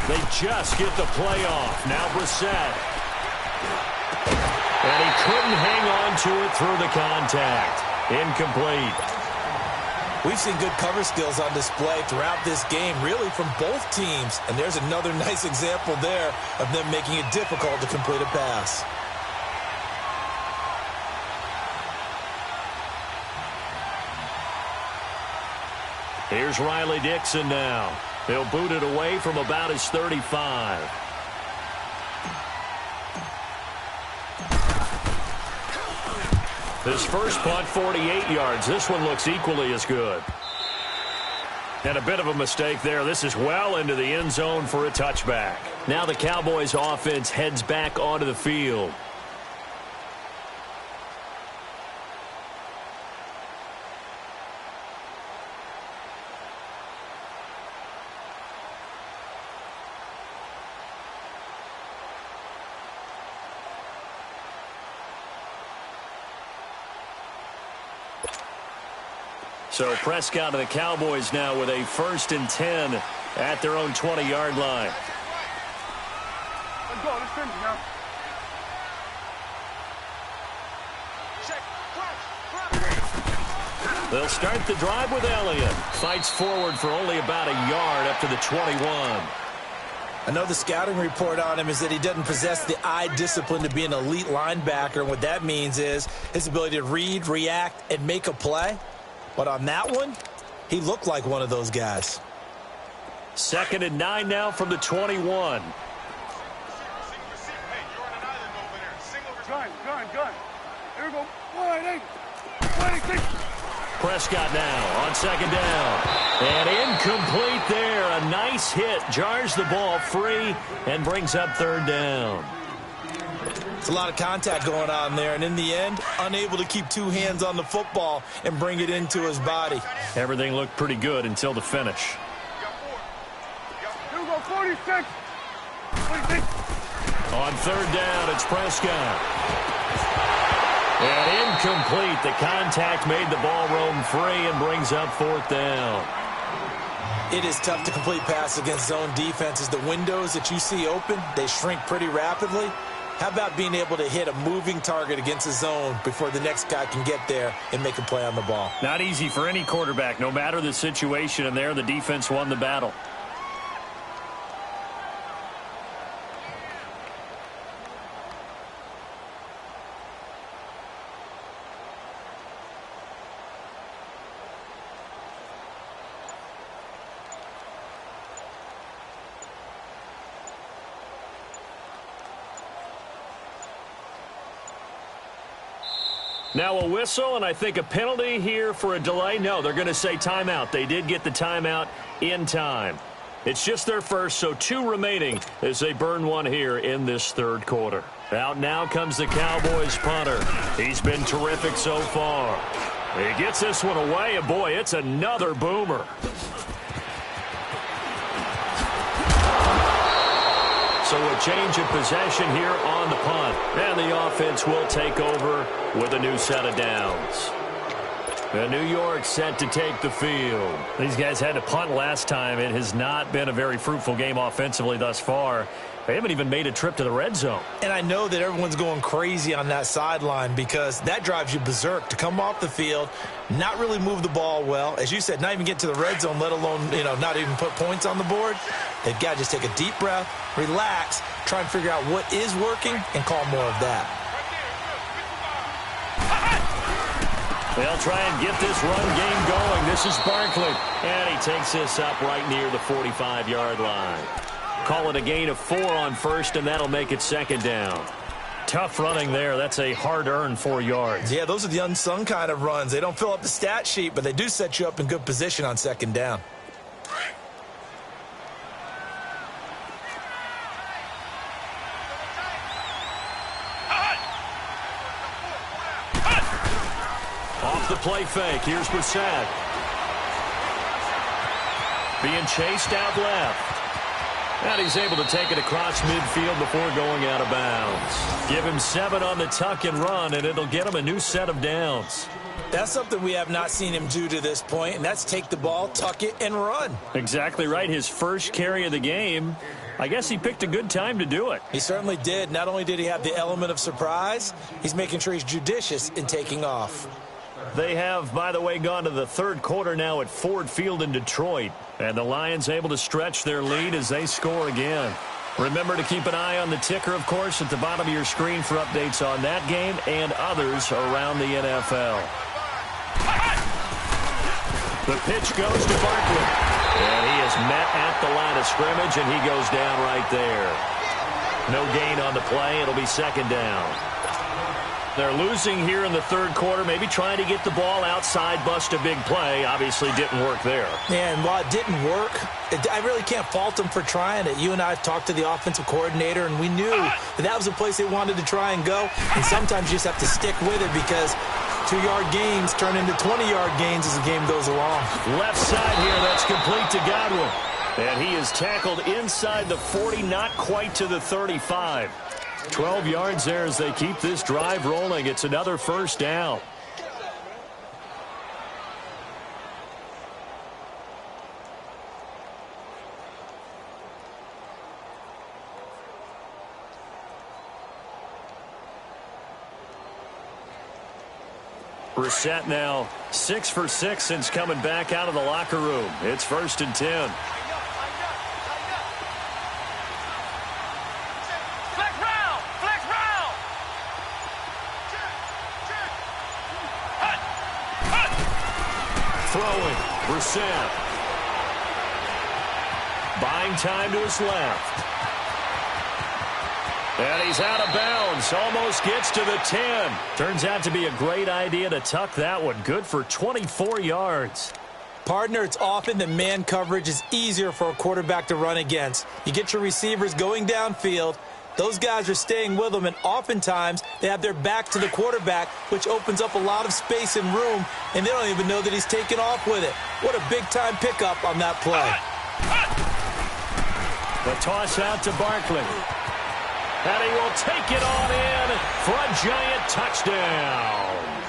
They just get the play off. Now Brissett. And he couldn't hang on to it through the contact. Incomplete. We've seen good cover skills on display throughout this game, really from both teams. And there's another nice example there of them making it difficult to complete a pass. Here's Riley Dixon now. He'll boot it away from about his 35. His first punt, 48 yards. This one looks equally as good. And a bit of a mistake there. This is well into the end zone for a touchback. Now the Cowboys offense heads back onto the field. So Prescott and the Cowboys now with a 1st and 10 at their own 20-yard line. Let's go. Let's finish now. They'll start the drive with Elliott. Fights forward for only about a yard up to the 21. I know the scouting report on him is that he doesn't possess the eye discipline to be an elite linebacker. And what that means is his ability to read, react, and make a play. But on that one, he looked like one of those guys. 2nd and 9 now from the 21. Gun. Here we go. 1-8. Prescott now on 2nd down. And incomplete there. A nice hit. Jars the ball free and brings up 3rd down. It's a lot of contact going on there, and in the end, unable to keep 2 hands on the football and bring it into his body. Everything looked pretty good until the finish. Here we go, 46. On 3rd down, it's Prescott. And incomplete. The contact made the ball roam free and brings up 4th down. It is tough to complete passes against zone defenses. The windows that you see open, they shrink pretty rapidly. How about being able to hit a moving target against a zone before the next guy can get there and make a play on the ball? Not easy for any quarterback, no matter the situation, and there the defense won the battle. Now a whistle, and I think a penalty here for a delay. No, they're going to say timeout. They did get the timeout in time. It's just their first, so 2 remaining as they burn one here in this 3rd quarter. Out now comes the Cowboys punter. He's been terrific so far. He gets this one away, and boy, it's another boomer. So a change of possession here on the punt. And the offense will take over with a new set of downs. The New York set to take the field. These guys had to punt last time. It has not been a very fruitful game offensively thus far. They haven't even made a trip to the red zone. And I know that everyone's going crazy on that sideline because that drives you berserk to come off the field, not really move the ball well. As you said, not even get to the red zone, let alone, not even put points on the board. They've got to just take a deep breath, relax, try and figure out what is working, and call more of that. They'll try and get this run game going. This is Barkley. And he takes this up right near the 45-yard line. Call it a gain of 4 on first, and that'll make it second down. Tough running there. That's a hard-earned 4 yards. Yeah, those are the unsung kind of runs. They don't fill up the stat sheet, but they do set you up in good position on second down. Off the play fake. Here's Brissett. Being chased out left. And he's able to take it across midfield before going out of bounds. Give him 7 on the tuck and run, and it'll get him a new set of downs. That's something we have not seen him do to this point, and that's take the ball, tuck it, and run. Exactly right. His first carry of the game. I guess he picked a good time to do it. He certainly did. Not only did he have the element of surprise, he's making sure he's judicious in taking off. They have, by the way, gone to the third quarter now at Ford Field in Detroit. And the Lions able to stretch their lead as they score again. Remember to keep an eye on the ticker, of course, at the bottom of your screen for updates on that game and others around the NFL. The pitch goes to Barkley. And he is met at the line of scrimmage, and he goes down right there. No gain on the play. It'll be second down. They're losing here in the third quarter, maybe trying to get the ball outside, bust a big play. Obviously didn't work there. Yeah, and while it didn't work, I really can't fault them for trying it. You and I have talked to the offensive coordinator, and we knew that was a place they wanted to try and go. And sometimes you just have to stick with it because 2-yard gains turn into 20-yard gains as the game goes along. Left side here, that's complete to Godwin. And he is tackled inside the 40, not quite to the 35. 12 yards there as they keep this drive rolling. It's another first down. Brissett now 6 for 6 since coming back out of the locker room. It's 1st and 10. Throwing, Brissett. Buying time to his left. And he's out of bounds. Almost gets to the 10. Turns out to be a great idea to tuck that one. Good for 24 yards. Partner, it's often that man coverage is easier for a quarterback to run against. You get your receivers going downfield. Those guys are staying with them, and oftentimes they have their back to the quarterback, which opens up a lot of space and room, and they don't even know that he's taken off with it. What a big-time pickup on that play. The toss out to Barkley. And he will take it on in for a giant touchdown.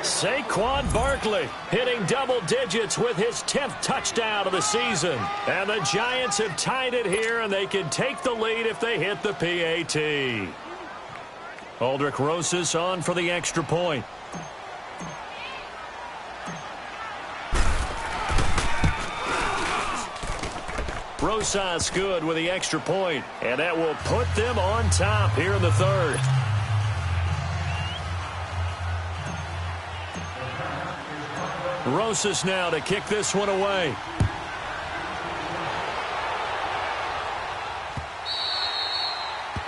Saquon Barkley hitting double digits with his 10th touchdown of the season. And the Giants have tied it here, and they can take the lead if they hit the PAT. Aldrich Rosas on for the extra point. Rosas good with the extra point, and that will put them on top here in the third. Rosas now to kick this one away.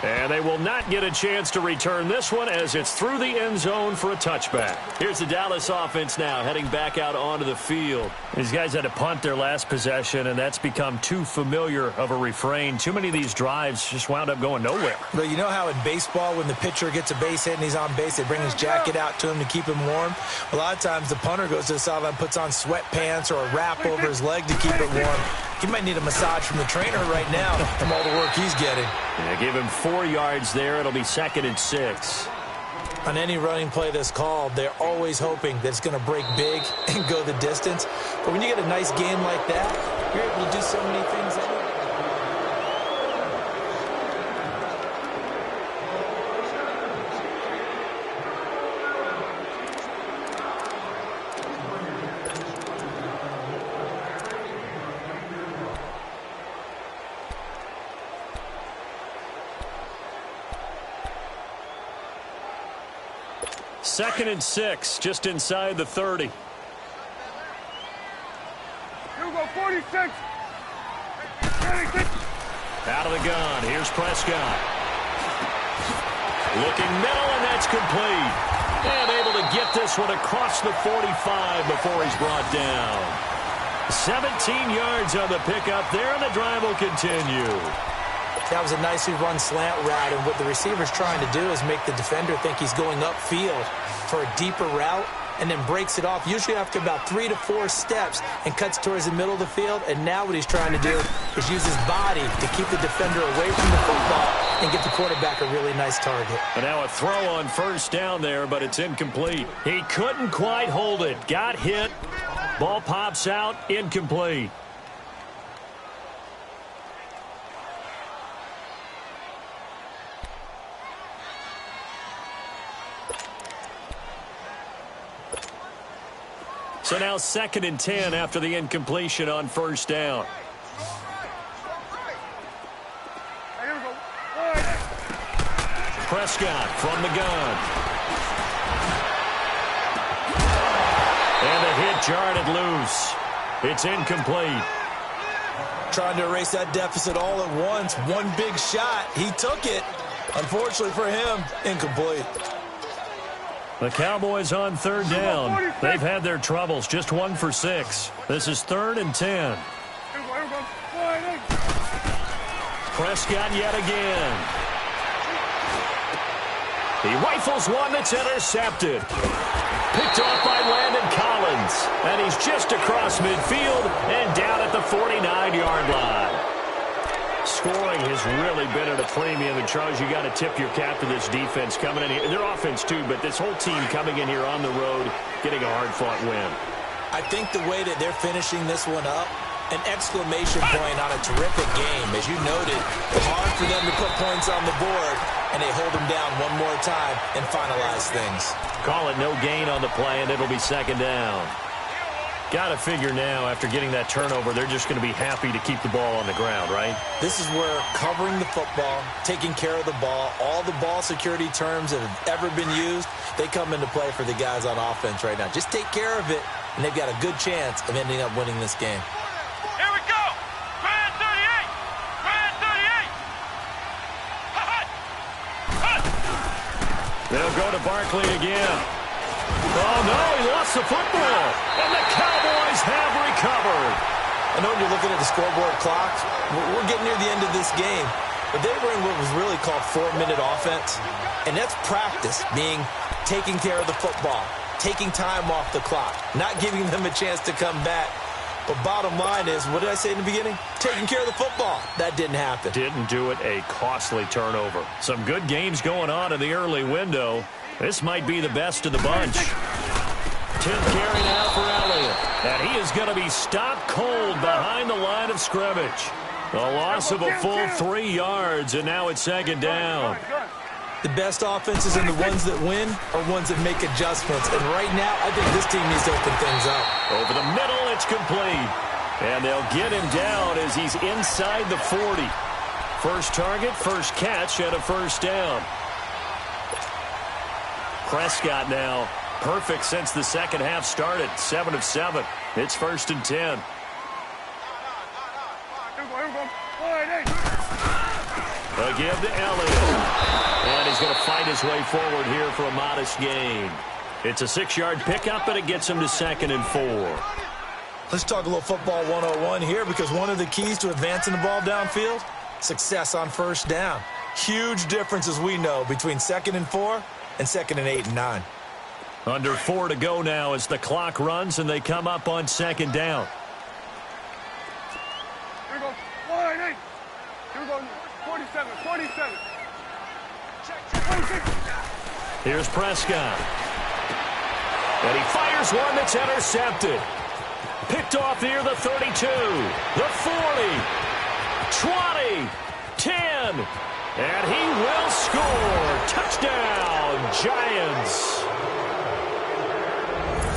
And they will not get a chance to return this one as it's through the end zone for a touchback. Here's the Dallas offense now heading back out onto the field. These guys had to punt their last possession, and that's become too familiar of a refrain. Too many of these drives just wound up going nowhere. But you know how in baseball when the pitcher gets a base hit and he's on base, they bring his jacket out to him to keep him warm? A lot of times the punter goes to the sideline, puts on sweatpants or a wrap over his leg to keep it warm. He might need a massage from the trainer right now from all the work he's getting. Yeah, give him 4 yards there. It'll be 2nd and 6. On any running play that's called, they're always hoping that it's going to break big and go the distance. But when you get a nice game like that, you're able to do so many things anyway. Second and 6, just inside the 30. Here we go, 46. Out of the gun. Here's Prescott. Looking middle, and that's complete. And able to get this one across the 45 before he's brought down. 17 yards on the pickup there, and the drive will continue. That was a nicely run slant route, and what the receiver's trying to do is make the defender think he's going upfield for a deeper route, and then breaks it off, usually after about 3 to 4 steps, and cuts towards the middle of the field. And now what he's trying to do is use his body to keep the defender away from the football and get the quarterback a really nice target. And now a throw on first down there, but it's incomplete. He couldn't quite hold it. Got hit. Ball pops out. Incomplete. So now 2nd and 10 after the incompletion on first down. Prescott from the gun. And the hit jarred loose. It's incomplete. Trying to erase that deficit all at once. One big shot. He took it. Unfortunately for him, incomplete. The Cowboys on third down. They've had their troubles. Just 1 for 6. This is 3rd and 10. Prescott yet again. He rifles one that's intercepted. Picked off by Landon Collins. And he's just across midfield and down at the 49-yard line. Scoring has really been at a premium, and Charles, you got to tip your cap to this defense coming in here. Their offense too, but this whole team coming in here on the road, getting a hard-fought win. I think the way that they're finishing this one up, an exclamation point on a terrific game. As you noted, hard for them to put points on the board, and they hold them down one more time and finalize things. Call it no gain on the play, and it'll be 2nd down. Got to figure now, after getting that turnover, they're just going to be happy to keep the ball on the ground, right? This is where covering the football, taking care of the ball, all the ball security terms that have ever been used, they come into play for the guys on offense right now. Just take care of it, and they've got a good chance of ending up winning this game. Here we go. Grand 38. Grand 38. They'll go to Barkley again. Oh, no, he lost the football. And the Cowboys have recovered. I know when you're looking at the scoreboard clock, we're getting near the end of this game. But they were in what was really called 4-minute offense. And that's practice, being taking care of the football, taking time off the clock, not giving them a chance to come back. But bottom line is, what did I say in the beginning? Taking care of the football. That didn't happen. Didn't do it. A costly turnover. Some good games going on in the early window. This might be the best of the bunch. 10th carry now for Elliott. And he is going to be stopped cold behind the line of scrimmage. A loss of a full 3 yards, and now it's 2nd down. The best offenses and the ones that win are ones that make adjustments. And right now, I think this team needs to open things up. Over the middle, it's complete. And they'll get him down as he's inside the 40. First target, first catch, and a first down. Prescott now perfect since the second half started. 7 of 7. It's 1st and 10. A give to Elliott. And he's going to fight his way forward here for a modest gain. It's a 6-yard pickup, and it gets him to 2nd and 4. Let's talk a little football 101 here, because one of the keys to advancing the ball downfield, success on first down. Huge difference, as we know, between 2nd and 4 and 2nd and 8 and 9. Under 4 to go now as the clock runs, and they come up on 2nd down. Here we go. 48. Here we go. 47. 47. Here's Prescott. And he fires one that's intercepted. Picked off near the 32, the 40, 20, 10. And he will score. Touchdown, Giants.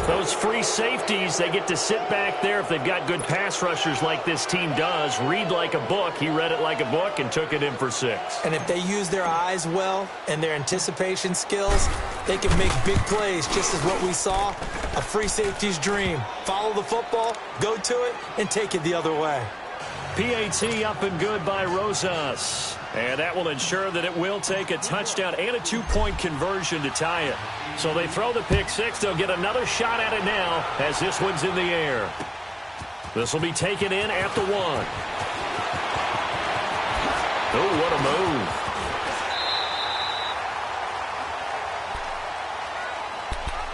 Those free safeties, they get to sit back there if they've got good pass rushers like this team does. Read like a book. He read it like a book and took it in for 6. And if they use their eyes well and their anticipation skills, they can make big plays, just as what we saw. A free safety's dream. Follow the football, go to it, and take it the other way. PAT up and good by Rosas. And that will ensure that it will take a touchdown and a 2-point conversion to tie it. So they throw the pick 6. They'll get another shot at it now as this one's in the air. This will be taken in at the 1. Oh, what a move.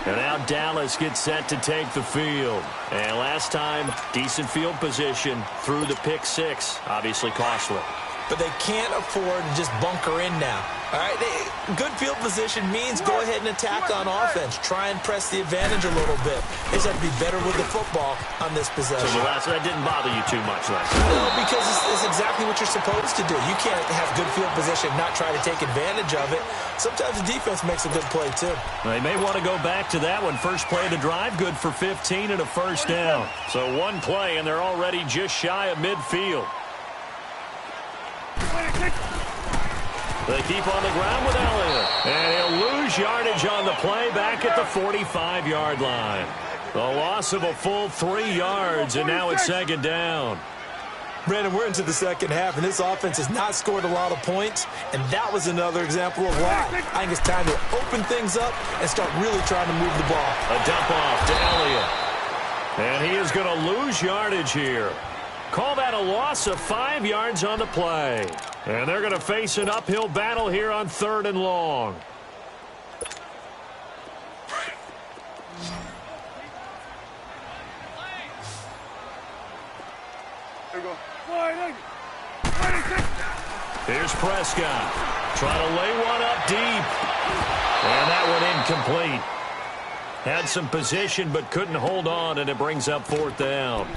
And now Dallas gets set to take the field. And last time, decent field position through the pick 6. Obviously costly. But they can't afford to just bunker in now. All right, good field position means go ahead and attack on offense. Try and press the advantage a little bit. They just have to be better with the football on this possession. So that didn't bother you too much last time? No, because it's exactly what you're supposed to do. You can't have good field position and not try to take advantage of it. Sometimes the defense makes a good play, too. They may want to go back to that one. First play of the drive, good for 15 and a first down. So one play, and they're already just shy of midfield. They keep on the ground with Elliott. And he'll lose yardage on the play back at the 45-yard line. The loss of a full 3 yards, and now it's second down. Brandon, we're into the second half, and this offense has not scored a lot of points, and that was another example of why. I think it's time to open things up and start really trying to move the ball. A dump off to Elliott. And he is going to lose yardage here. Call that a loss of 5 yards on the play. And they're going to face an uphill battle here on 3rd and long. Here's Prescott. Trying to lay one up deep. And that one incomplete. Had some position but couldn't hold on, and it brings up 4th down.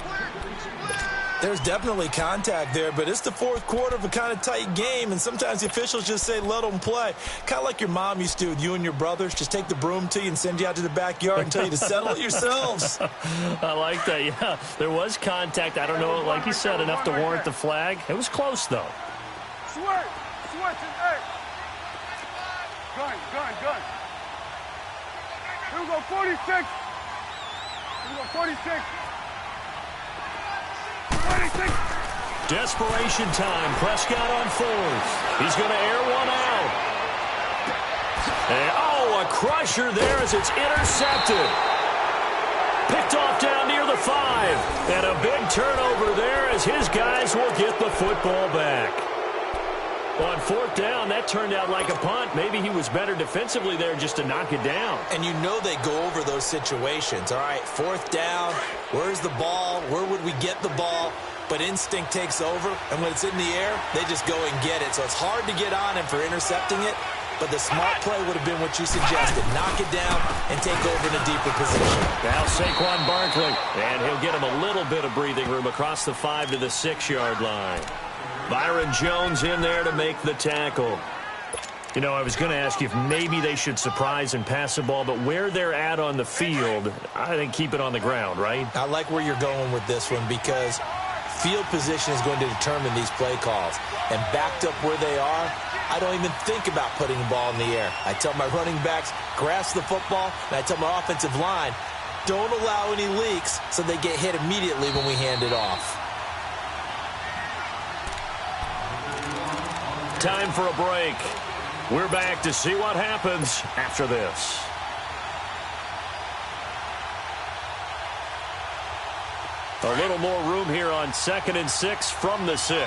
There's definitely contact there, but it's the 4th quarter of a kind of tight game, and sometimes the officials just say, let them play. Kind of like your mom used to with you and your brothers. Just take the broom to you and send you out to the backyard and tell you to settle it yourselves. I like that, yeah. There was contact. I don't know, like you said, enough to warrant the flag. It was close, though. Switch and eight. Gun. Here we go, 46. Here we go, 46. 26. Desperation time. Prescott on 4th. He's going to air one out. And, a crusher there as it's intercepted. Picked off down near the 5. And a big turnover there as his guys will get the football back. On 4th down, that turned out like a punt. Maybe he was better defensively there just to knock it down. And you know they go over those situations. All right, 4th down, where's the ball? Where would we get the ball? But instinct takes over, and when it's in the air, they just go and get it. So it's hard to get on him for intercepting it, but the smart play would have been what you suggested. Knock it down and take over in a deeper position. Now Saquon Barkley, and he'll get him a little bit of breathing room across the 5 to the 6-yard line. Byron Jones in there to make the tackle. You know, I was going to ask you if maybe they should surprise and pass the ball, but where they're at on the field, I think keep it on the ground, right? I like where you're going with this one because field position is going to determine these play calls. And backed up where they are, I don't even think about putting the ball in the air. I tell my running backs, grasp the football, and I tell my offensive line, don't allow any leaks so they get hit immediately when we hand it off. Time for a break. We're back to see what happens after this. A little more room here on 2nd and 6 from the 6.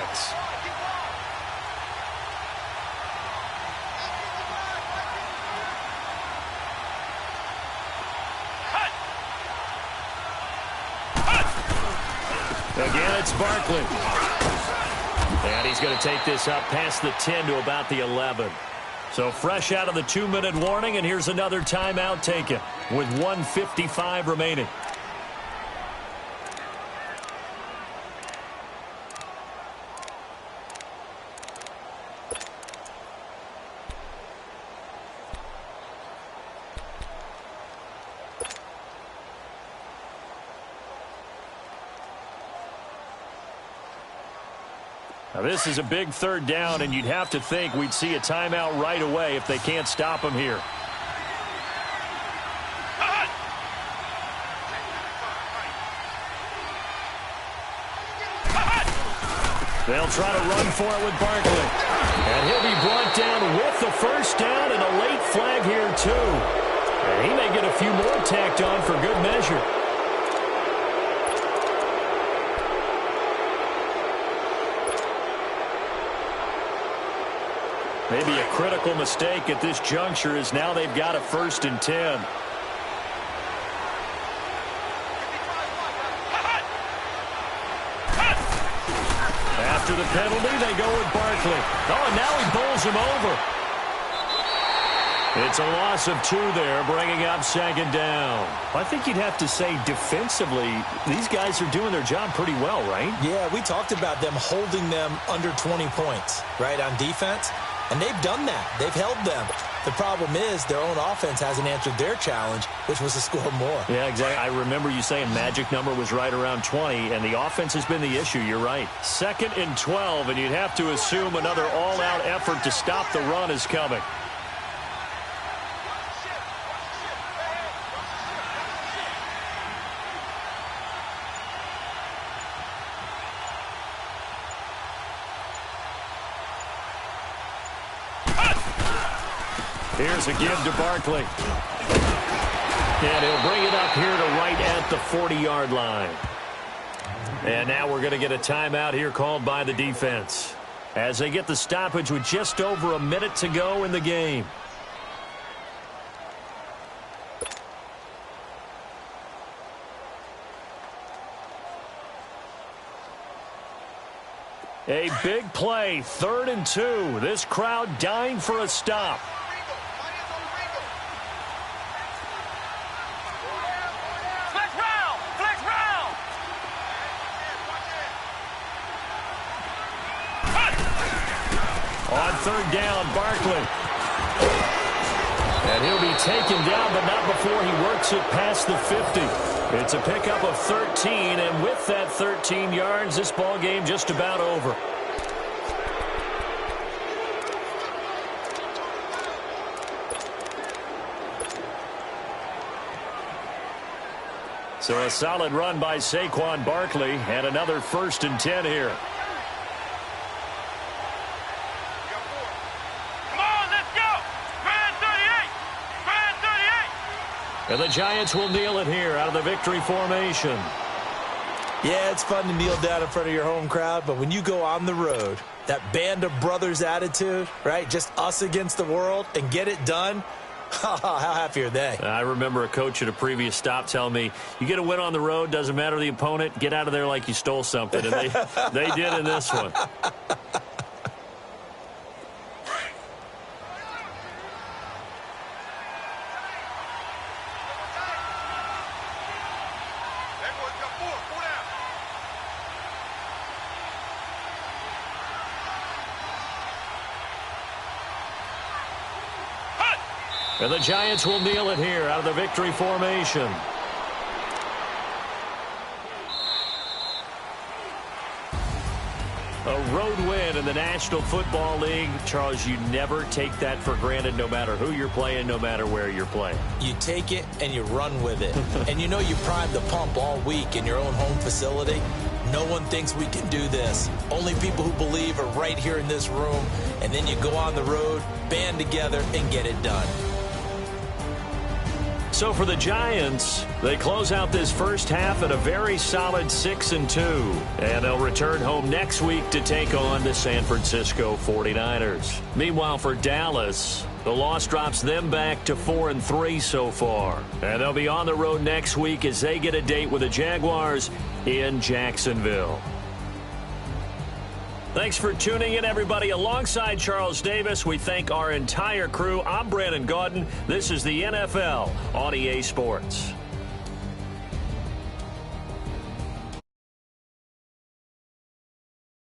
Again, it's Barkley. And he's going to take this up past the 10 to about the 11. So fresh out of the 2-minute warning, and here's another timeout taken with 1:55 remaining. Now this is a big third down, and you'd have to think we'd see a timeout right away if they can't stop him here. They'll try to run for it with Barkley. And he'll be brought down with the first down and a late flag here, too. And he may get a few more tacked on for good measure. Maybe a critical mistake at this juncture is now they've got a 1st and 10. After the penalty, they go with Barkley. Oh, and now he bowls him over. It's a loss of 2 there, bringing up 2nd down. I think you'd have to say defensively, these guys are doing their job pretty well, right? Yeah, we talked about them holding them under 20 points, right, on defense. And they've done that. They've held them. The problem is their own offense hasn't answered their challenge, which was to score more. Yeah, exactly. I remember you saying magic number was right around 20, and the offense has been the issue. You're right. 2nd and 12, and you'd have to assume another all-out effort to stop the run is coming. Here's a give to Barkley. And he'll bring it up here to right at the 40-yard line. And now we're going to get a timeout here called by the defense as they get the stoppage with just over a minute to go in the game. A big play, 3rd and 2. This crowd dying for a stop. On 3rd down, Barkley. And he'll be taken down, but not before he works it past the 50. It's a pickup of 13, and with that 13 yards, this ball game just about over. So a solid run by Saquon Barkley, and another 1st and 10 here. And the Giants will kneel it here out of the victory formation. Yeah, it's fun to kneel down in front of your home crowd, but when you go on the road, that band of brothers attitude, right, just us against the world, and get it done, how happy are they? I remember a coach at a previous stop telling me, you get a win on the road, doesn't matter the opponent, get out of there like you stole something. And they did in this one. And the Giants will kneel it here out of the victory formation. A road win in the National Football League. Charles, you never take that for granted no matter who you're playing, no matter where you're playing. You take it and you run with it. And you know you primed the pump all week in your own home facility. No one thinks we can do this. Only people who believe are right here in this room. And then you go on the road, band together, and get it done. So for the Giants, they close out this first half at a very solid 6-2. And they'll return home next week to take on the San Francisco 49ers. Meanwhile, for Dallas, the loss drops them back to 4-3 so far. And they'll be on the road next week as they get a date with the Jaguars in Jacksonville. Thanks for tuning in, everybody. Alongside Charles Davis, we thank our entire crew. I'm Brandon Gaudin. This is the NFL on EA Sports.